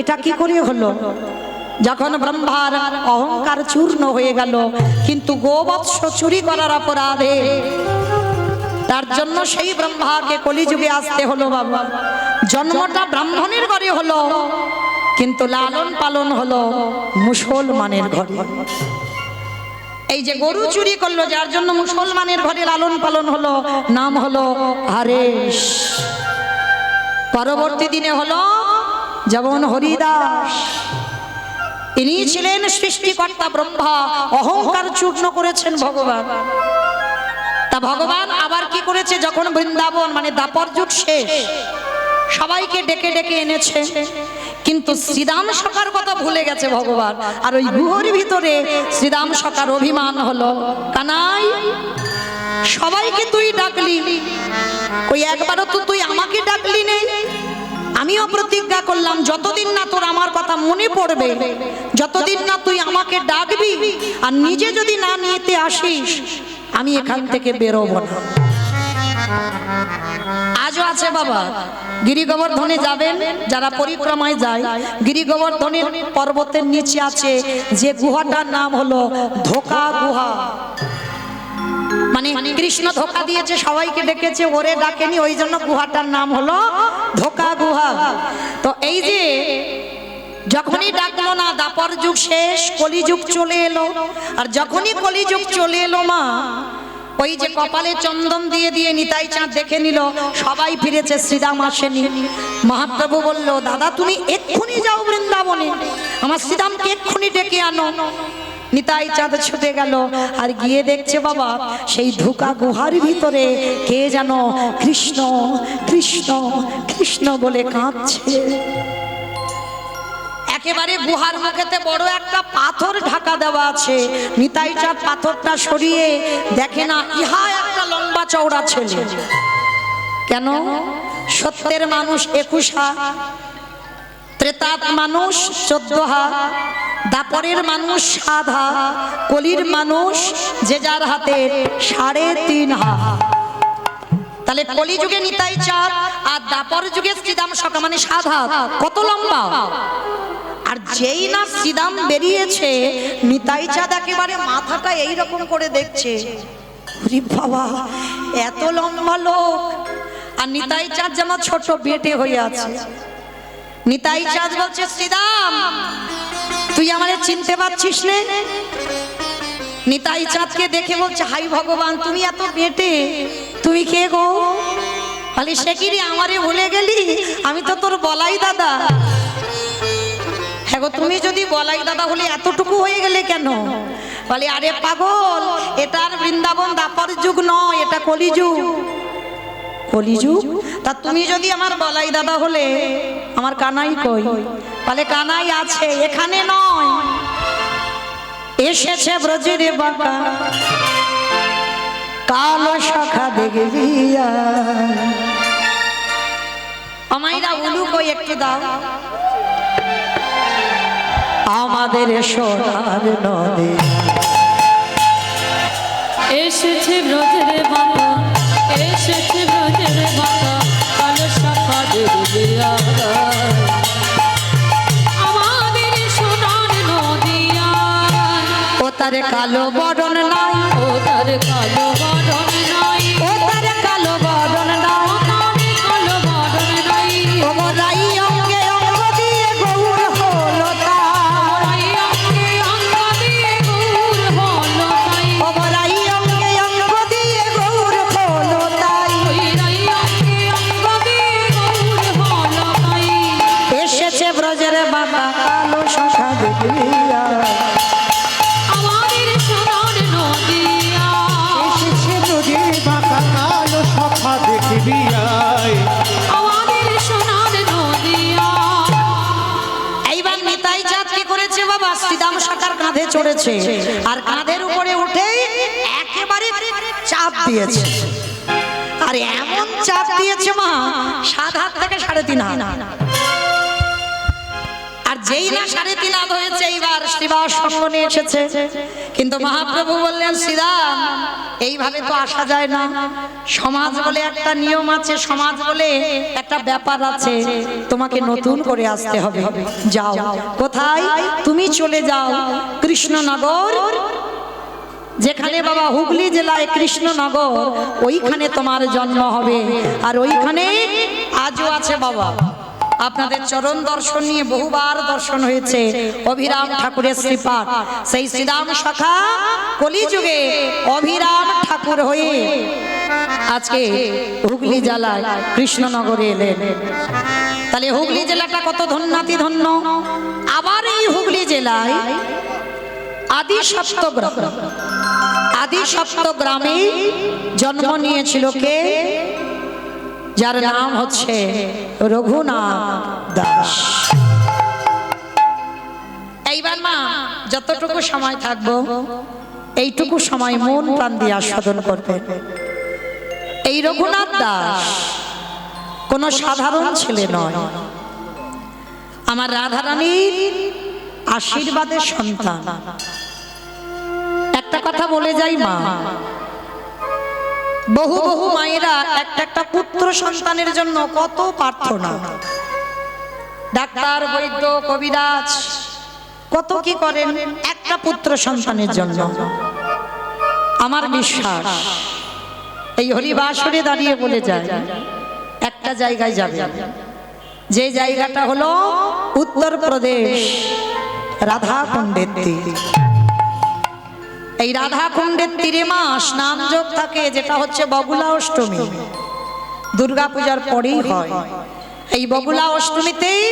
এটা কি করে হলো? যখন ব্রহ্মার অহংকার চূর্ণ হয়ে গেল, কিন্তু গোবৎস চুরি করার অপরাধে তার জন্য সেই ব্রহ্মাকে কলিযুগে আসতে হলো বাবা। জন্মটা ব্রাহ্মণের ঘরে হলো, কিন্তু লালন পালন হলো মুসলমানের ঘরে। এই যে গরু চুরি করলো, যার জন্য মুসলমানের ঘরে লালন পালন হলো, নাম হলো হারেশ। পরবর্তী দিনে হলো যেমন হরিদাস, ইনি ছিলেন সৃষ্টিকর্তা ব্রহ্মা, অহংকার চূর্ণ করেছেন ভগবান। তা ভগবান আবার কি করেছে, যখন বৃন্দাবন মানে দাপর যুগ শেষ, সবাইকে ডেকে ডেকে এনেছে, কিন্তু শ্রীরাম সখার কথা ভুলে গেছে ভগবান। আর ওই গুহর ভিতরে শ্রীরাম সখার অভিমান হলো, কানাই সবাইকে তুই ডাকলি, ওই একবারও তো তুই আমাকে ডাকলি নেই। আমিও প্রতিজ্ঞা করলাম যতদিন না তোর আমার কথা মনে পড়বে, যতদিন না তুই আমাকে ডাকবি আর নিজে যদি না নিতে আসিস, আমি এখান থেকে বেরোবো না। আজও আছে বাবা, গিরি গোবর্ধনে যাবেন যারা পরিক্রমায় যায়, গিরি গোবর্ধনের পর্বতের নিচে আছে যে গুহাটার নাম হলো ধোকা গুহা। মানে কৃষ্ণ ধোকা দিয়েছে, সবাইকে ডেকেছে, ওরে ডাকেনি, ওই জন্য গুহাটার নাম হলো ধোকা গুহা। তো এই যে যখনই ডাকলো না, দাপর যুগ শেষ, কলিযুগ চলে এলো। আর যখনই কলিযুগ চলে এলো মা, ওই যে কপালে চন্দন দিয়ে দিয়ে নিতাই চাঁদ দেখে নিল সবাই ফিরেছে, শ্রীরাম আসেনি। মহাপ্রভু বলল, দাদা তুমি এক্ষুনি যাও বৃন্দাবনে, আমার শ্রীরামকে এক্ষুনি ডেকে আনো। নিতাই চাঁদ ছুটে গেল, আর গিয়ে দেখছে বাবা সেই ধোকা গুহার ভিতরে কে যেন কৃষ্ণ কৃষ্ণ কৃষ্ণ বলে কাঁদছে। একেবারে গুহার মুখেতে বড় একটা পাথর ঢাকা দেওয়া আছে। নিতাই চাঁদ পাথরটা সরিয়ে দেখে না, ইহা একটা লম্বা চওড়া ছেলে। কেন? সত্যের মানুষ 21 হাত, ত্রেতার মানুষ 14 হাত, দাপরের মানুষ 7 হাত, কলির মানুষ যে যার হাতে 3.5 হাত। তাহলে কলিযুগে নিতাই চাঁদ আর দাপর যুগে শ্রীরাম সখা, মানে 7 হাত। কত লম্বা! আর যেই না শ্রীরাম বেরিয়েছে, নিতাই চাঁদ একেবারে মাথাটা এইরকম করে দেখছে, ওরে বাবা এত লম্বা লোক, আর নিতাই চাঁদ যেন ছোট বেটে হয়ে আছে। নিতাই চাঁদ বলছে, শ্রীরাম তুই আমারে চিনতে পারছিস না? নিতাই চাঁদকে দেখে বলছে, হাই ভগবান তুমি এত বেটে, তুমি কে গো? বলে, সে কি রে আমারে ভুলে গেলি? আমি তো তোর বলাই দাদা। হ্যাঁ গো, তুমি যদি বলাই দাদা হলে এতটুকু হয়ে গেলে কেন? বলে, আরে পাগল, এটার বৃন্দাবন দাপর যুগ নয়, এটা কলিযুগ। কলিযুগ? তা তুমি যদি আমার বলাই দাদা হলে আমার কানাই কই? বলে, কানাই আছে, এখানে নয়, এসেছে ব্রজের বাঁকা, কালো শাখা দেখবি। আমাইরা উলু কই একটু দাও। আমাদের সোনার নদী এসেছে ব্রজের বাঁকা, এসেছে ব্রজের বাঁকা, কালো শাখা দেখবি আমাদের সোনার নদিয়া। ও তার কালো বরণ নাই, ও তার কালো বরণ নাই, ও তার কালো বরণ নাই, ও তার কালো বরণ নাই। ও রাই অঙ্গে অঙ্গ দিয়ে গৌর হলো তাই, রাই অঙ্গে অঙ্গ দিয়ে গৌর হলো তাই, ও রাই অঙ্গে অঙ্গ দিয়ে গৌর হলো তাই। ওই রাই অঙ্গে অঙ্গ দিয়ে গৌর শাখার কাঁধে চড়েছে আর কাঁধের উপরে উঠে একেবারে চাপ দিয়েছে। আর এমন চাপ দিয়েছে মা 7 হাত থেকে 3.5 হাত। আর যেই না 3.5 হাত হয়েছে এইবার শ্রীবাস সঙ্গ নিয়ে এসেছে। কিন্তু মহাপ্রভু বললেন শ্রীরাম এইভাবে তো আসা যায় না, সমাজ বলে একটা নিয়ম আছে, সমাজ বলে একটা ব্যাপার আছে, তোমাকে নতুন করে আসতে হবে। যাও, কোথায়? তুমি চলে যাও কৃষ্ণনগর, যেখানে বাবা হুগলি জেলায় কৃষ্ণনগর, ওইখানে তোমার জন্ম হবে। আর ওইখানে আজও আছে বাবা আপনাদের চরণ দর্শন নিয়ে বহুবার দর্শন হয়েছে, অভিরাম ঠাকুরের শ্রীপাঠ। সেই শ্রীরাম শাখা কলিযুগে অভিরাম ঠাকুর হয়ে আজকে হুগলি জেলায় কৃষ্ণনগরে এলেন। তাহলে হুগলি জেলাটা কত ধন্যাতি ধন্য। আবার এই হুগলি জেলায় আদি সপ্তগ্রামে জন্ম নিয়েছিল কে? যার নাম হচ্ছে রঘুনাথ দাস। এইবার মা যতটুকু সময় থাকবো এইটুকু সময় মন প্রাণ দিয়ে আস্বাদন করবেন। এই রঘুনাথ দাস কোনো সাধারণ ছেলে নয়, আমার রাধারানীর আশীর্বাদের সন্তান। একটা কথা বলে যাই মা, বহু বহু মায়েরা একটা পুত্র সন্তানের জন্য কত প্রার্থনা, ডাক্তার বৈদ্য কবিরাজ কত কি করেন একটা পুত্র সন্তানের জন্য। আমার বিশ্বাস এই হরিবাসরে দাঁড়িয়ে বলে যায় একটা জায়গায় যাবে, যে জায়গাটা হলো উত্তরপ্রদেশ রাধাকুণ্ডের তীর। এই রাধাকুণ্ডের তীরে মা স্নান যোগ থাকে, যেটা হচ্ছে বগুলা অষ্টমী, দুর্গাপূজার পরেই হয়। এই বগুলা অষ্টমীতেই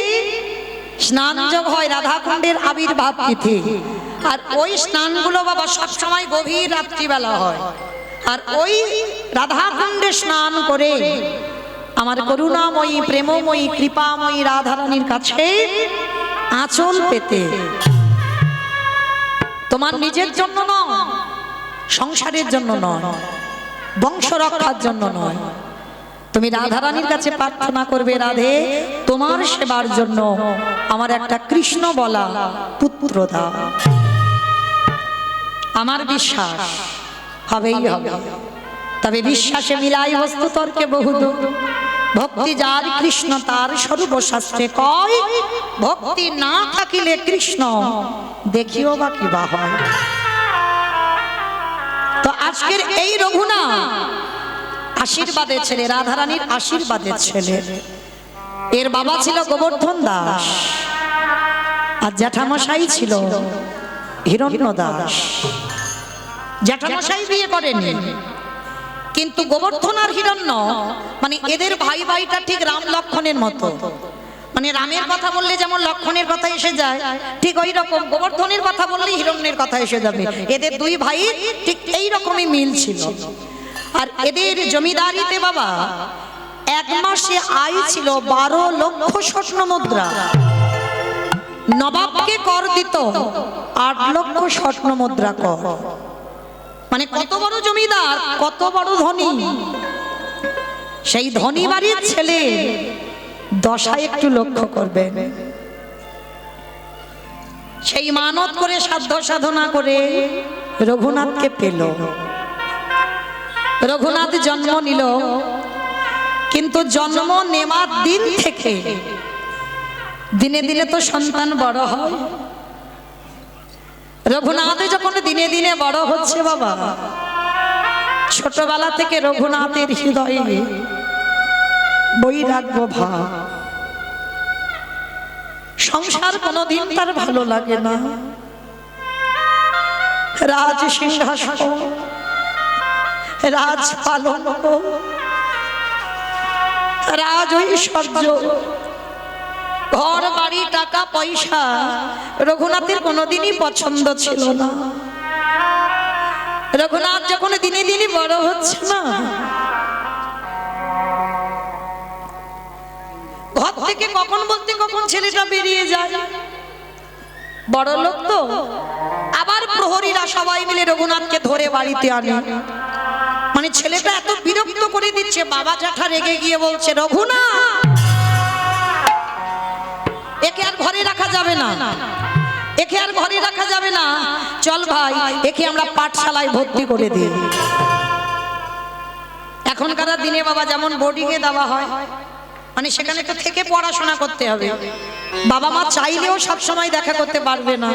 স্নান যোগ হয়, রাধাকুণ্ডের আবির্ভাব তিথি। আর ওই স্নানগুলো বাবা সবসময় গভীর রাত্রিবেলা হয়। আর ওই রাধাকুণ্ডে স্নান করে আমার করুণাময়ী প্রেমময়ী কৃপাময়ী রাধারানীর কাছে আঁচল পেতে, তোমার নিজের জন্য নয়, সংসারের জন্য নয়, বংশ রক্ষার জন্য নয়, তুমি রাধারানীর কাছে প্রার্থনা করবে, রাধে তোমার সেবার জন্য আমার একটা কৃষ্ণ বলা পুত্র দাও। আমার বিশ্বাস হবেই হবে। তবে বিশ্বাসে মিলাই বস্তু তর্কে বহুদূর। ভক্তি যার কৃষ্ণ তার সর্বশাস্ত্রে কয়, ভক্তি না থাকিলে কৃষ্ণ দেখিও বা কি বা হয়। তো আজকের এই রঘুনাথ আশীর্বাদের ছেলে, রাধারানীর আশীর্বাদের ছেলে। এর বাবা ছিল গোবর্ধন দাস আর জ্যাঠামশাই ছিল হিরণ্য দাস। জ্যাঠামশাই বিয়ে করেনি, কিন্তু গোবর্ধন আর হিরণ্য মানে এদের ভাই ভাইটা ঠিক রাম লক্ষণের মতো। মানে রামের কথা বললে যেমন লক্ষণের কথা এসে যায়, ঠিক ওই রকম গোবর্ধনের কথা বললে হিরণ্যের কথা এসে যাবে। এদের দুই ভাই ঠিক এই রকমই মিল ছিল। আর এদের জমিদারিতে বাবা এক মাসে আয় ছিল 12 লক্ষ স্বর্ণ মুদ্রা। নবাবকে কর দিত 8 লক্ষ স্বর্ণ মুদ্রা কর। মানে কত বড় জমিদার, কত বড় ধনী। সেই ধনী বাড়ির ছেলে দশা একটু লক্ষ্য করবেন। সেই মানত করে সাধ্য সাধনা করে রঘুনাথকে পেল। রঘুনাথ জন্ম নিল, কিন্তু জন্ম নেওয়ার দিন থেকে দিনে দিনে তো সন্তান বড় হয়। রঘুনাথ যখন দিনে দিনে বড় হচ্ছে বাবা, ছোটবেলা থেকে রঘুনাথের হৃদয়ে বৈরাগ্য ভাব। সংসার কোনোদিন তার ভালো লাগে না। রাজ সিংহাসন, রাজ পালঙ্ক, রাজ ঐশ্বর্য, ঘর বাড়ি টাকা পয়সা রঘুনাথের কোনোদিনই পছন্দ ছিল না। রঘুনাথ যখন দিনে দিনে বড় হচ্ছে না, ঘর থেকে কখন বলতে কখন ছেলেটা বেরিয়ে যায়। বড় লোক তো, আবার প্রহরীরা সবাই মিলে রঘুনাথকে ধরে বাড়িতে আনে। মানে ছেলেটা এত বিরক্ত করে দিচ্ছে, বাবা জ্যাঠা রেগে গিয়ে বলছে, রঘুনাথ একে আর ঘরে রাখা যাবে না, একে আর ঘরে রাখা যাবে না, চল ভাই একে আমরা পাঠশালায় ভর্তি করে দিই। এখনকার দিনে বাবা যেমন বোর্ডিংয়ে দেওয়া হয়, মানে সেখানে তো থেকে পড়াশোনা করতে হবে, বাবা মা চাইলেও সব সময় দেখা করতে পারবে না,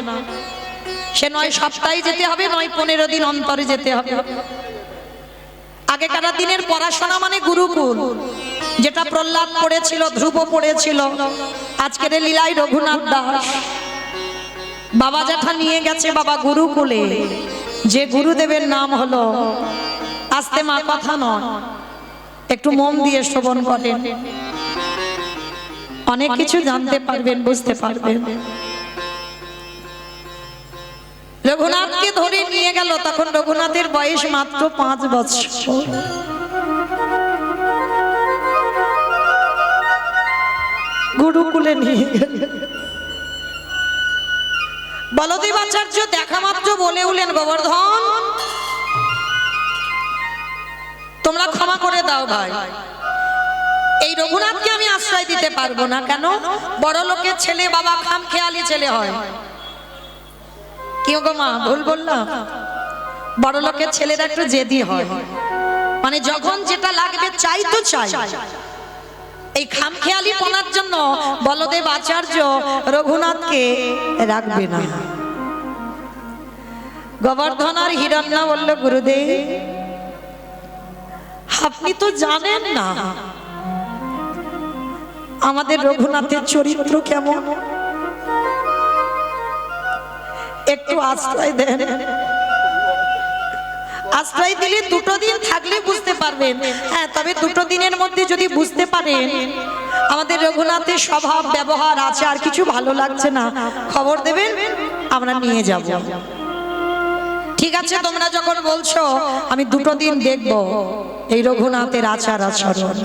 সে নয় সপ্তাহে যেতে হবে, নয় 15 দিন অন্তরে যেতে হবে। আগেকার দিনের পড়াশোনা মানে গুরুকুল, যেটা প্রহ্লাদ পড়েছিল, ধ্রুব পড়েছিল, আজকের লীলায় রঘুনাথ দাস। বাবা জ্যাঠা নিয়ে গেছে বাবা গুরুকুলে, যে গুরুদেবের নাম হলো, আস্তে মা কথা নয়, একটু মন দিয়ে শ্রবণ করেন, অনেক কিছু জানতে পারবেন, বুঝতে পারবেন। রঘুনাথকে ধরে নিয়ে গেল, তখন রঘুনাথের বয়স মাত্র 5 বছর। গুরুকুলে নিয়ে গেল। বলদেব আচার্য দেখা মাত্র বলে উঠলেন, গোবর্ধন তোমরা ক্ষমা করে দাও ভাই, এই রঘুনাথকে আমি আশ্রয় দিতে পারবো না। কেন? বড় লোকের ছেলে বাবা খামখেয়ালি ছেলে হয়। কি গো মা, ভুল বললাম? বড় লোকের ছেলেরা একটু জেদি হয়, মানে যখন যেটা লাগবে চাই তো চাই। এই খামখেয়ালি পনার জন্য বলদেব আচার্য রঘুনাথকে রাখবে না। গোবর্ধন আর হিরণ্য বলল, গুরুদেব আপনি তো জানেন না আমাদের রঘুনাথের চরিত্র কেমন, একটু আশ্রয় দেন। আশ্রয় দিলে 2 দিন থাকলে বুঝতে পারবেন। হ্যাঁ, তবে 2 দিনের মধ্যে যদি বুঝতে পারেন আমাদের রঘুনাথের স্বভাব ব্যবহার আচার কিছু ভালো লাগছে না, খবর দেবেন, আমরা নিয়ে যাব। ঠিক আছে, তোমরা যখন বলছো আমি 2 দিন দেখব এই রঘুনাথের আচার আচরণ।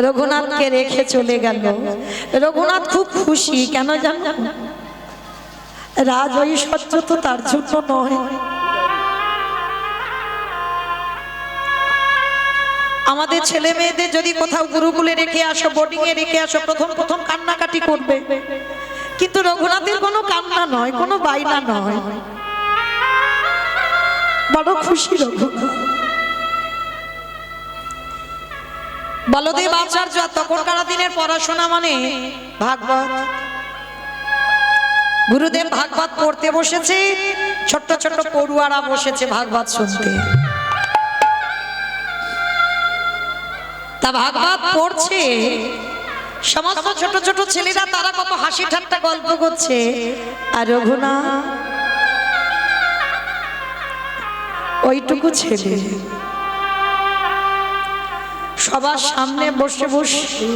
রঘুনাথকে রেখে চলে গেল। রঘুনাথ খুব খুশি, কেন জানো? রাজ ঐশ্বর্য তো তার জন্য নয়। আমাদের ছেলে মেয়েদের যদি কোথাও গুরুকুলে রেখে আসো, বোর্ডিং এ রেখে আসো, প্রথম কান্নাকাটি করবে, কিন্তু রঘুনাথের কোনো কান্না নয়, কোনো বাইনা নয়, বড় খুশি রঘুনাথ। বলদেব আচার্য তখনকার দিনের পড়াশোনা মানে ভাগবত। গুরুদেব ভাগবত পড়তে বসেছে, ছোট্ট ছোট্ট পড়ুয়ারা বসেছে ভাগবত শুনতে। তা ভাগবত পড়ছে, সমস্ত ছোট ছোট ছেলেরা তারা কত হাসি ঠাট্টা গল্প করছে, আর রঘুনাথ ওইটুকু ছেলে সবার সামনে বসে বসে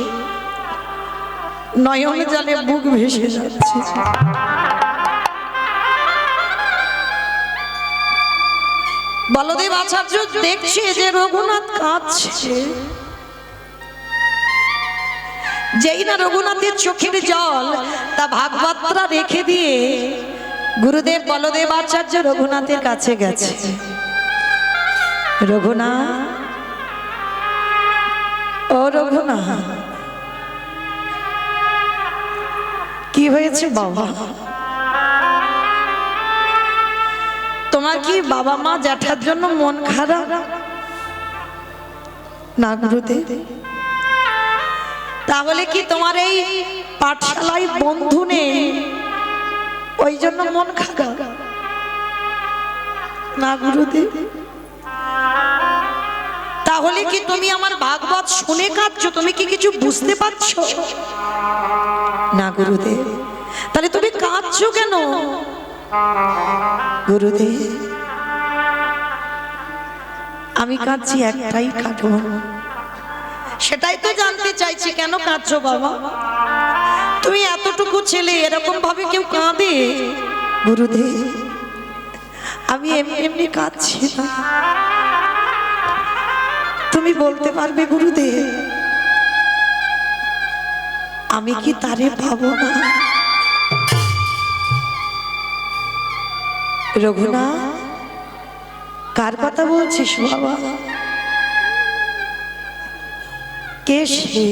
নয়ন জলে বুক ভেসে যাচ্ছে। বলদেব আচার্য দেখছে যে রঘুনাথ কাঁদছে। যেই না রঘুনাথের চোখের জল তা ভাগবতরা রেখে দিয়ে গুরুদেব বলদেব আচার্য রঘুনাথের কাছে গেছে। রঘুনাথ, ও রঘুনাথ, কি হয়েছে বাবা? তোমার কি বাবা মা জ্যাঠার জন্য মন খারাপ? না গুরুদেব। তাহলে কি তোমার এই পাঠশালায় বন্ধু নেই, ওই জন্য মন খারাপ? না গুরুদেব। তাহলে কি তুমি আমার ভাগবত শুনে কাঁদছো? তুমি কি কিছু বুঝতে পারছো? না গুরুদেব। তাহলে তুমি কাঁদছো কেন? গুরুদেব আমি কাঁদছি একটাই কারণ। সেটাই তো জানতে চাইছি, কেন কাঁদছো বাবা? তুমি এতটুকু ছেলে, এরকম ভাবে কেউ কাঁদে? গুরুদেব আমি এমনি এমনি কাঁদছি না। তুমি বলতে পারবে গুরুদেব আমি কি তারে পাবো না? রঘুনাথ, কার কথা বলছিস বাবা? কে সে?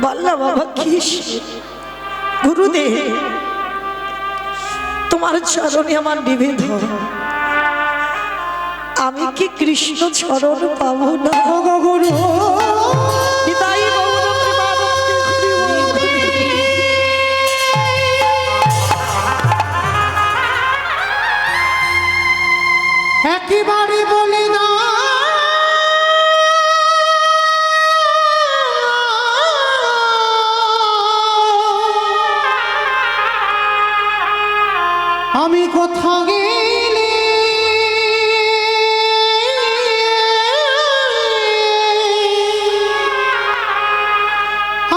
বল না বাবা, কি সে? গুরুদেব, তোমার চরণে আমার নিবেদন, আমি কি কৃষ্ণ চরণ পাবো না? ওগো গুরু নিতাই গৌর প্রেমানন্দে হরি বল। একেবারে বলে না আমি কোথা গেলে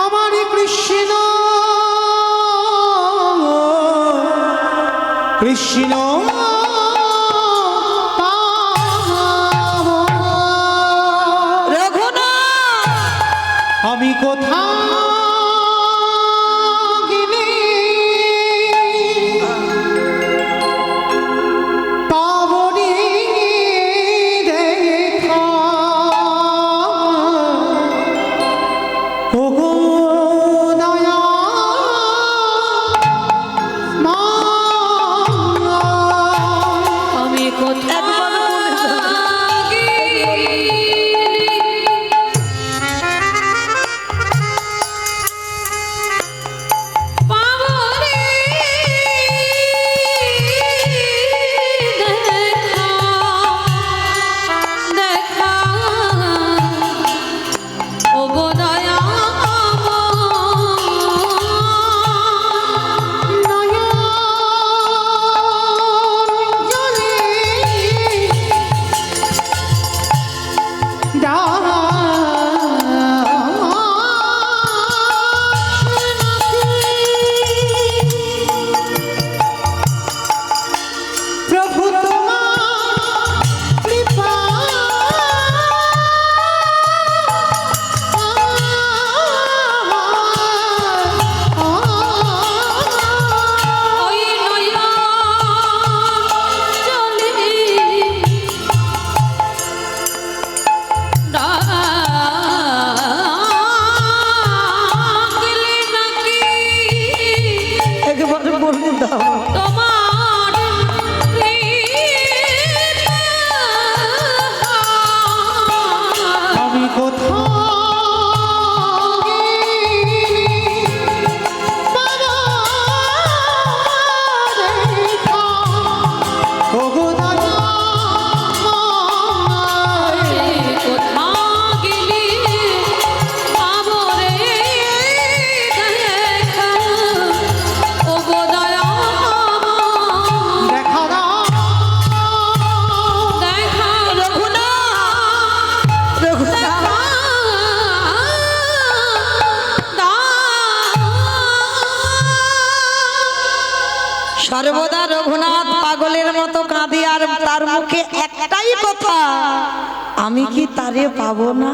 আমার কৃষ্ণ কৃষ্ণ আমি কোথা গেলে পাবনি দেখা ওগো দয়া মা আমি কোথায় সর্বদা রঘুনাথ পাগলের মতো কাঁদে, আর তার মুখে একটাই কথা, আমি কি তারে পাবো না?